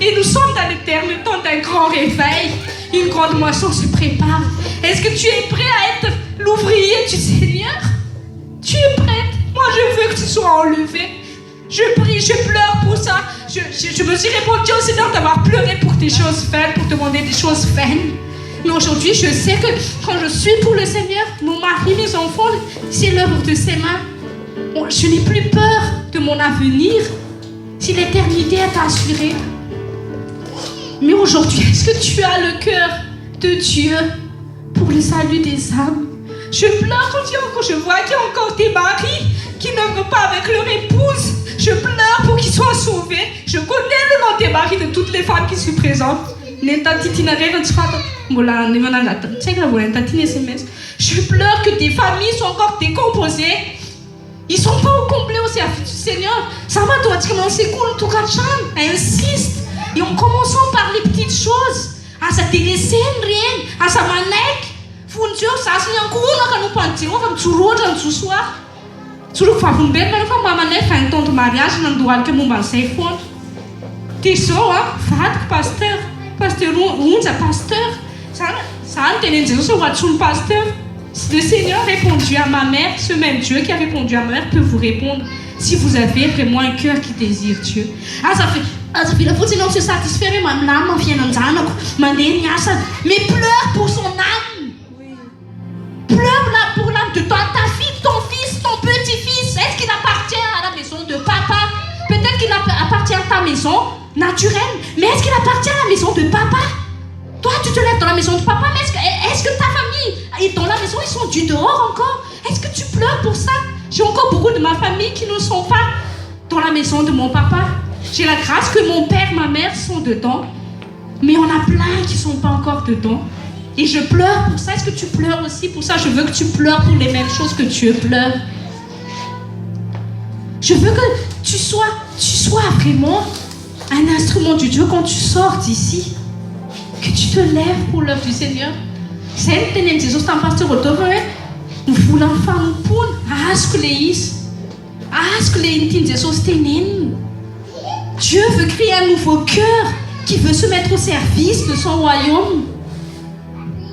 Et nous sommes dans l'éternel temps d'un grand réveil. Une grande moisson se prépare. Est-ce que tu es prêt à être l'ouvrier du Seigneur? Tu es prête? Moi, je veux que tu sois enlevé. Je prie, je pleure pour ça. Je me suis répondu au Seigneur d'avoir pleuré pour des choses vaines, pour demander des choses vaines. Mais aujourd'hui, je sais que quand je suis pour le Seigneur, mon mari, mes enfants, c'est l'œuvre de ses mains. Je n'ai plus peur de mon avenir si l'éternité est assurée. Mais aujourd'hui, est-ce que tu as le cœur de Dieu pour le salut des âmes? Je pleure quand je vois qu'il y a encore des maris qui ne vont pas avec leur épouse. Je pleure pour qu'ils soient sauvés. Je connais le nom des maris de toutes les femmes qui sont présentes. Je pleure que des familles sont encore décomposées. Ils ne sont pas au complet au service du Seigneur. Ça va, toi, tu commences à tout insiste. Et en commençant par les petites choses. À sa télésérie, à sa manette. Fundio, ça c'est un coup, on a nous penser, on va toujours dans ce soir. Sur le fond, ben, on va manette faire un temps de mariage, on doit que mon banc fond. T'es ça, hein, pasteur, on est pasteur. Ça a tenu de sur votre pasteur. Le Seigneur a répondu à ma mère, ce même Dieu qui a répondu à ma mère peut vous répondre si vous avez vraiment un cœur qui désire Dieu. Ah, ça fait la faute, sinon se satisfaire, ma âme vient dans un mais pleure pour son âme. Pleure là pour l'âme de ta fille, ton fils, ton petit-fils. Est-ce qu'il appartient à la maison de papa? Peut-être qu'il appartient à ta maison naturelle, mais est-ce qu'il appartient à la maison de papa? Toi, tu te lèves dans la maison de papa, mais est-ce que ta famille est dans la maison? Ils sont du dehors encore? Est-ce que tu pleures pour ça? J'ai encore beaucoup de ma famille qui ne sont pas dans la maison de mon papa. J'ai la grâce que mon père, ma mère sont dedans, mais on a plein qui ne sont pas encore dedans. Et je pleure pour ça. Est-ce que tu pleures aussi pour ça? Je veux que tu pleures pour les mêmes choses que Dieu pleure. Je veux que tu sois vraiment un instrument de Dieu quand tu sors d'ici. Que tu te lèves pour l'œuvre du Seigneur. C'est un pasteur autorité. Nous voulons faire un point. Dieu veut créer un nouveau cœur qui veut se mettre au service de son royaume.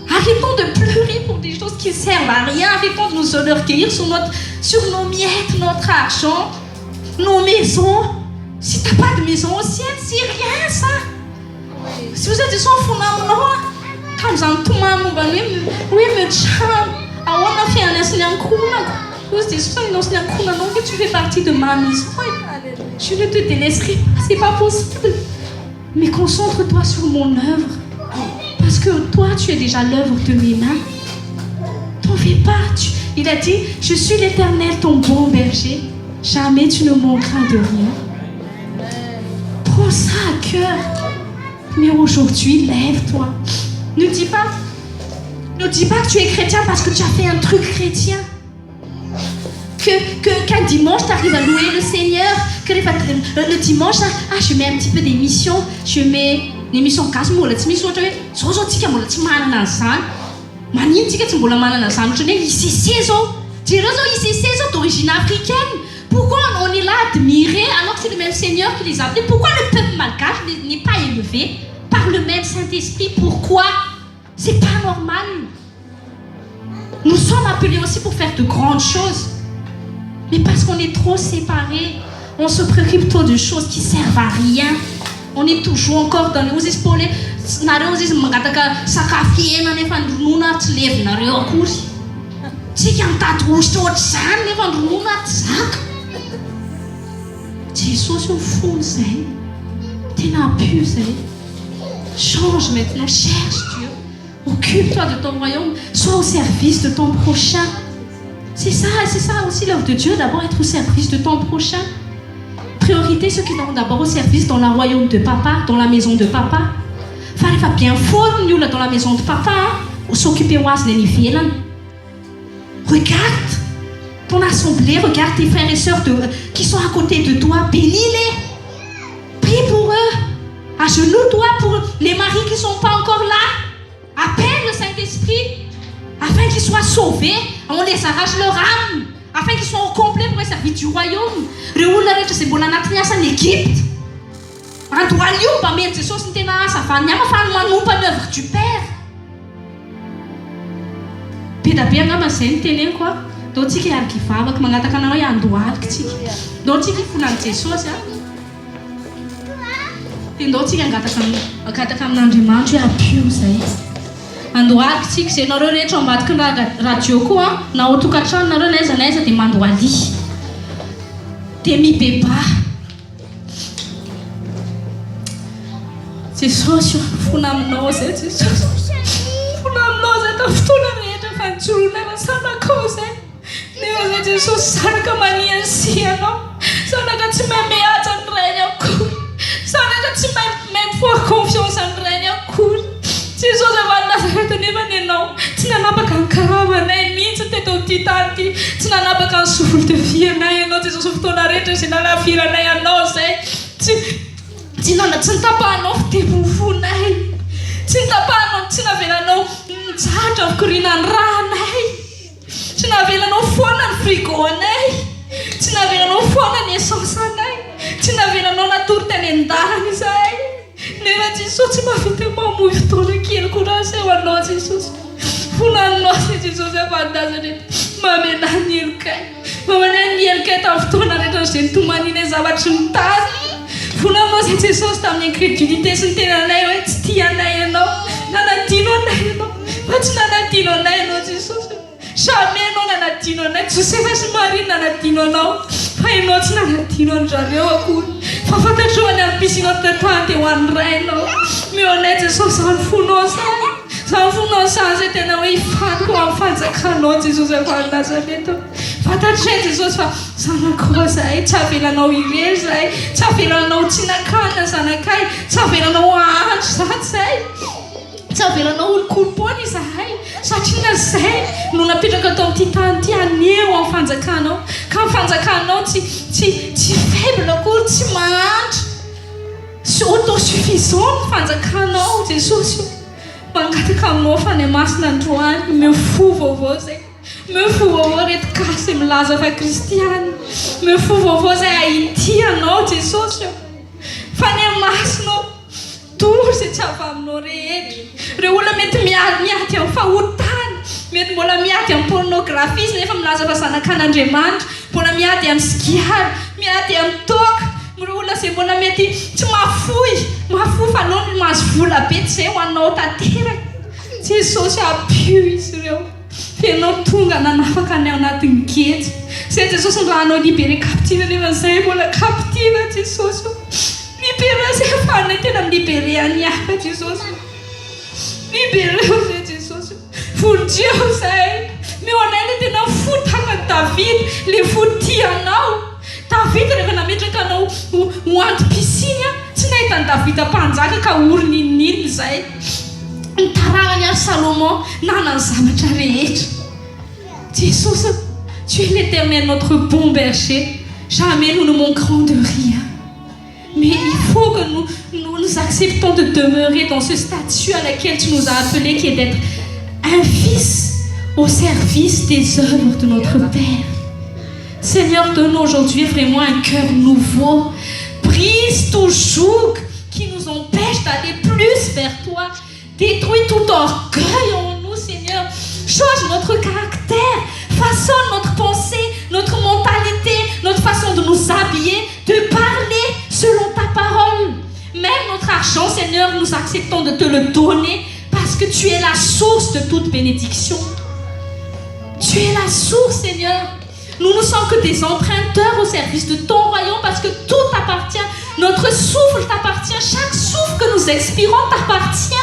Arrêtons de pleurer pour des choses qui ne servent à rien. Arrêtons de nous enorgueillir sur nos miettes, notre argent, nos maisons. Si tu n'as pas de maison au ciel, c'est rien ça. Si vous êtes des enfants, comme ça, tout le monde, oui, mais tiens, on a fait un instant. Jesosy anao sy ny ankohonanao que tu fais partie de ma maison. Je ne te délaisserai pas, c'est pas possible. Mais concentre-toi sur mon œuvre. Parce que toi, tu es déjà l'œuvre de mes mains. T'en fais pas. Il a dit, je suis l'Éternel, ton bon berger. Jamais tu ne manqueras de rien. Prends ça à cœur. Mais aujourd'hui, lève-toi. Ne dis pas que tu es chrétien parce que tu as fait un truc chrétien. Qu'un dimanche, tu arrives à louer le Seigneur. Que le dimanche, je mets un petit peu d'émission. Je mets l'émission casse moula. Tu mets sur toi. D'origine africaine. Pourquoi on est là à admirer alors que c'est le même Seigneur qui les a appelés? Pourquoi le peuple malgache n'est pas élevé par le même Saint-Esprit? Pourquoi? C'est pas normal. Nous sommes appelés aussi pour faire de grandes choses. Mais parce qu'on est trop séparés, on se préoccupe trop de choses qui servent à rien. On est toujours encore dans les spolés. Jésus au fond, t'es n'a plus, change maintenant, cherche Dieu. Occupe-toi de ton royaume, sois au service de ton prochain. C'est ça aussi l'œuvre de Dieu, d'abord être au service de ton prochain. Priorité ceux qui sont d'abord au service dans le royaume de papa, dans la maison de papa. Il va bien fort nous là dans la maison de papa, ou s'occuper de regarde ton assemblée, regarde tes frères et sœurs qui sont à côté de toi, bénis-les. Prie pour eux. Agenouille-toi pour les maris qui ne sont pas encore là. Appelle le Saint-Esprit afin qu'ils soient sauvés. On les arrache leur âme afin qu'ils soient au complet pour le service du royaume. C'est bon en Égypte. En toi, c'est ça, c'est l'œuvre du Père. Pédapianga ma sentene quoi. D'autres qui ont qui font avec mangataka na ya ndoa kiti. D'autres qui font un Jesus ya. Et d'autres qui ngataka n'andimandre ya piu sai. Andoa kiti c'est na reretra ambadika radio quoi. Na otokatrano na renaiza de mandoali. De mi beba. C'est ça sur funamno c'est ça. Funamno c'est ta funamno. Fanzulana sana cose. Neo Gesù sana kamania siano. Sana che me meata andrenia cu. Sana che me for confiance andrenia cu. Gesù se va andare a tenere no. Tina na bakan karaba na mi te tutti tanti. Tina na bakan sulte fia na no Gesù softona rete sina la fira na ya no se. Tina na tsanta pa no te bufunai. Cinta panon, cina velanau Zata kurinan ranai. Cina velanau fonan frigonai. Cina velanau fonan esosanai. Cina velanau naturten endarani sai. Neva Jesus ma fite mamu vitória que ele curase o nós Jesus. Funan nós Jesus é fantasma. Mame nanir kai. Mame nanir kai ta ftona reto sentu manine zabat suntar. Funan nós Jesus tam incredulité sentena nai tia nai no. Nanatino nai no. Mas nanatino nai no Jesus. Jamais non nanatino nai. Tu sais pas Marie nanatino no. Pai no nanatino jareu aku. Fafata joana piscina tante one reno. Meu neto só sanfunosa. Sanfunosa se tem não ifado com a fanza cano Jesus é para Nazareto. Fata Jesus fa sana coisa aí chavila no igreja aí chavila no tina cana sana kai chavila no anjo sai. Chavila no culponi sai. Satina sai. Não na pira que tom titanti aneu a fanza cano. Quand fanza cano ti faible court ti mange. Autosuffisant fanza cano Jesus. Mangata kamo fane masna ndoan me fou vovoze. Me fou vovore de casa me laza va cristiano. Me fou vovoze Haiti no Jesus. Fane masno tur se chavam no reed. Reula met miati am fautan. Met mola miati am pornografisme ne fam laza va sana kanandremant. Pola miati am skiar, miati am tok. Murula se bona meti tsy mafui falony mas vola be tsy zay ho anao tanteraka. Jesosy apio izy ireo. Fianao tonga nanafaka any anatin'ny kejy. Zay Jesosy mba anao libéré captive nefa zay mbola captive Jesosy. Libéré zay afahana tena milibéré any hafa Jesosy. Libéré zay Jesosy. Vonjeo zay. Mais on a été dans fou tagna David, les fou tianao. David rehefa nametraka anao ho anty pisiny tsy nahitany David mpanjaka ka orinininy zay. Nitarahany ary Salomon nanany zavatra rehetra. Jesosy, tu es l'Éternel, notre bon berger. Jamais nous ne manquerons de rien. Mais il faut que nous acceptons de demeurer dans ce statut à laquelle tu nous as appelés, qui est d'être un fils au service des œuvres de notre Père. Seigneur, donne aujourd'hui vraiment un cœur nouveau. Brise tout joug qui nous empêche d'aller plus vers toi. Détruis tout orgueil en nous, Seigneur. Change notre caractère. Façonne notre pensée, notre mentalité, notre façon de nous habiller, de parler selon ta parole. Même notre argent, Seigneur, nous acceptons de te le donner parce que tu es la source de toute bénédiction. Tu es la source, Seigneur. Nous ne sommes que des emprunteurs au service de ton royaume parce que tout t'appartient. Notre souffle t'appartient. Chaque souffle que nous expirons t'appartient.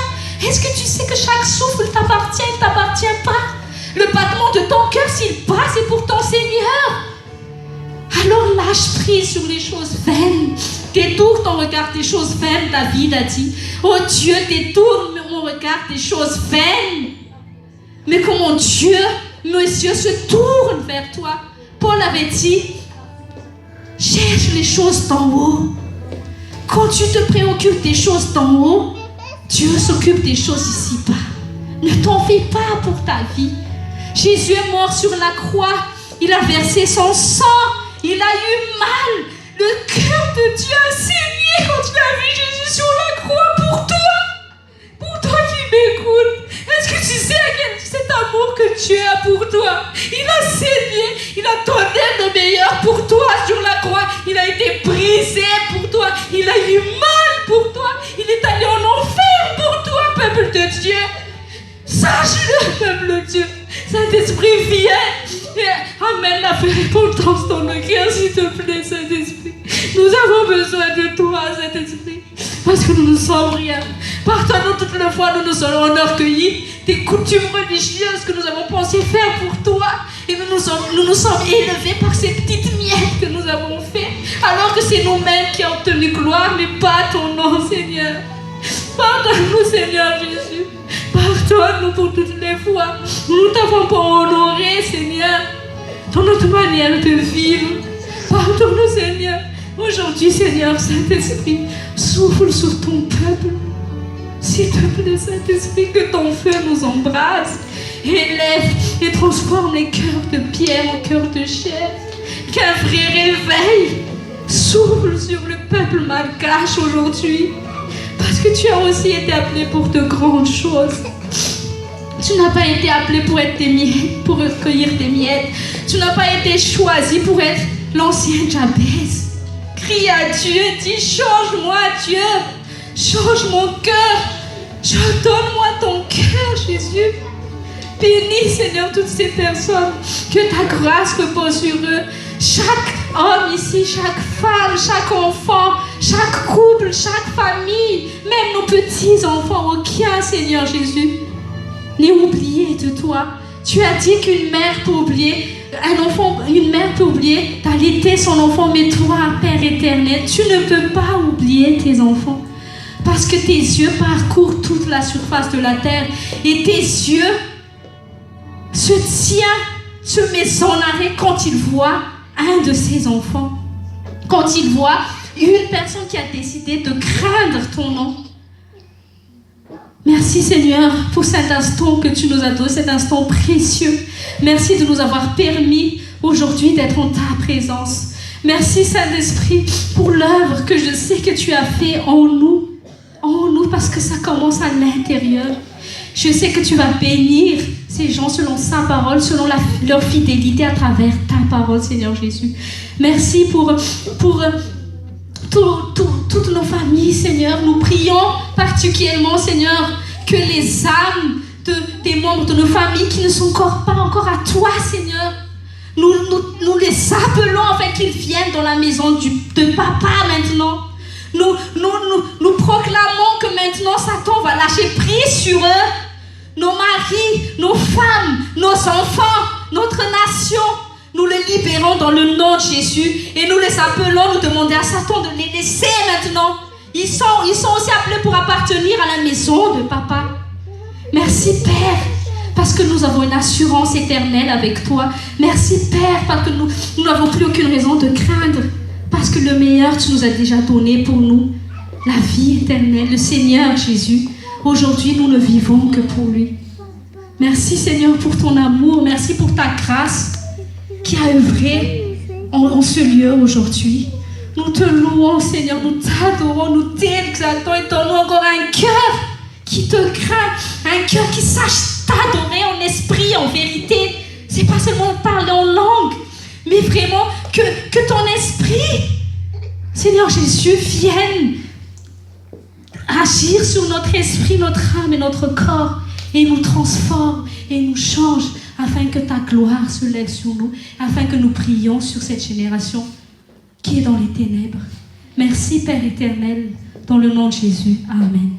Est-ce que tu sais que chaque souffle t'appartient? Il ne t'appartient pas. Le battement de ton cœur, s'il bat, c'est pour ton Seigneur. Alors lâche prise sur les choses vaines. Détourne ton regard des choses vaines, David a dit. Oh Dieu, détourne mon regard des choses vaines. Mais que mon Dieu, mes yeux se tournent vers toi. Paul avait dit, cherche les choses d'en haut. Quand tu te préoccupes des choses d'en haut, Dieu s'occupe des choses ici-bas. Ne t'en fais pas pour ta vie. Jésus est mort sur la croix. Il a versé son sang. Il a eu mal. Le cœur de Dieu a saigné quand tu as vu Jésus sur la croix pour toi. Pour toi qui m'écoutes. Est-ce que tu sais à quel cet amour que Dieu a pour toi? Il a saigné. Il a donné le meilleur pour toi sur la croix. Il a été brisé pour toi. Il a eu mal pour toi. Il est allé en enfer pour toi, peuple de Dieu. Sache-le, peuple de Dieu. Saint-Esprit, viens et amène la repentance dans le cœur, s'il te plaît, Saint-Esprit. Nous avons besoin de toi, Saint-Esprit, parce que nous ne sommes rien. Pardonne-nous toutes les fois nous nous sommes enorgueillis des coutumes religieuses que nous avons pensé faire pour toi. Et nous nous sommes élevés par ces petites miettes que nous avons fait, alors que c'est nous-mêmes qui avons obtenu gloire, mais pas ton nom, Seigneur. Pardonne-nous, Seigneur Jésus. Pardonne-nous pour toutes les fois où nous ne t'avons pas honoré, Seigneur, dans notre manière de vivre. Pardonne-nous, Seigneur. Aujourd'hui, Seigneur, Saint-Esprit, souffle sur ton peuple. S'il te plaît, Saint-Esprit, que ton feu nous embrase, élève et transforme les cœurs de pierre en cœurs de chair. Qu'un vrai réveil souffle sur le peuple malgache aujourd'hui. Parce que tu as aussi été appelé pour de grandes choses. Tu n'as pas été appelé pour être des miettes, pour recueillir des miettes. Tu n'as pas été choisi pour être l'ancien Jabez. Crie à Dieu, dis change-moi Dieu. Change mon cœur. Donne-moi ton cœur, Jésus. Bénis, Seigneur, toutes ces personnes. Que ta grâce repose sur eux. Chaque homme ici, chaque femme, chaque enfant, chaque couple, chaque famille, même nos petits-enfants, aucun, Seigneur Jésus, n'est oublié de toi. Tu as dit qu'une mère peut oublier, une mère peut oublier d'allaiter son enfant, mais toi, Père éternel, tu ne peux pas oublier tes enfants. Parce que tes yeux parcourent toute la surface de la terre et tes yeux se met sans arrêt quand il voit un de ses enfants. Quand il voit une personne qui a décidé de craindre ton nom. Merci Seigneur pour cet instant que tu nous as donné, cet instant précieux. Merci de nous avoir permis aujourd'hui d'être en ta présence. Merci Saint-Esprit pour l'œuvre que je sais que tu as fait en nous parce que ça commence à l'intérieur. Je sais que tu vas bénir ces gens selon sa parole, selon leur fidélité à travers ta parole, Seigneur Jésus. Merci pour toutes nos familles, Seigneur. Nous prions particulièrement, Seigneur, que les âmes des membres de nos familles qui ne sont pas encore à toi, Seigneur. Nous les appelons afin qu'ils viennent dans la maison de papa maintenant. Nous proclamons que maintenant Satan va lâcher prise sur eux. Nos maris, nos femmes, nos enfants, notre nation. Nous les libérons dans le nom de Jésus et nous les appelons, nous demandons à Satan de les laisser maintenant. Ils sont aussi appelés pour appartenir à la maison de papa. Merci Père, parce que nous avons une assurance éternelle avec toi. Merci Père, parce que nous n'avons plus aucune raison de craindre. Parce que le meilleur tu nous as déjà donné pour nous. La vie éternelle, le Seigneur Jésus. Aujourd'hui nous ne vivons que pour lui. Merci Seigneur pour ton amour, merci pour ta grâce qui a œuvré en ce lieu aujourd'hui. Nous te louons Seigneur, nous t'adorons, nous t'exaltons et donnons encore un cœur qui te craint, un cœur qui sache t'adorer en esprit, en vérité. C'est pas seulement parler en langue, mais vraiment que ton esprit, Seigneur Jésus, vienne agir sur notre esprit, notre âme et notre corps et nous transforme et nous change afin que ta gloire se lève sur nous, afin que nous prions sur cette génération qui est dans les ténèbres. Merci Père éternel, dans le nom de Jésus. Amen.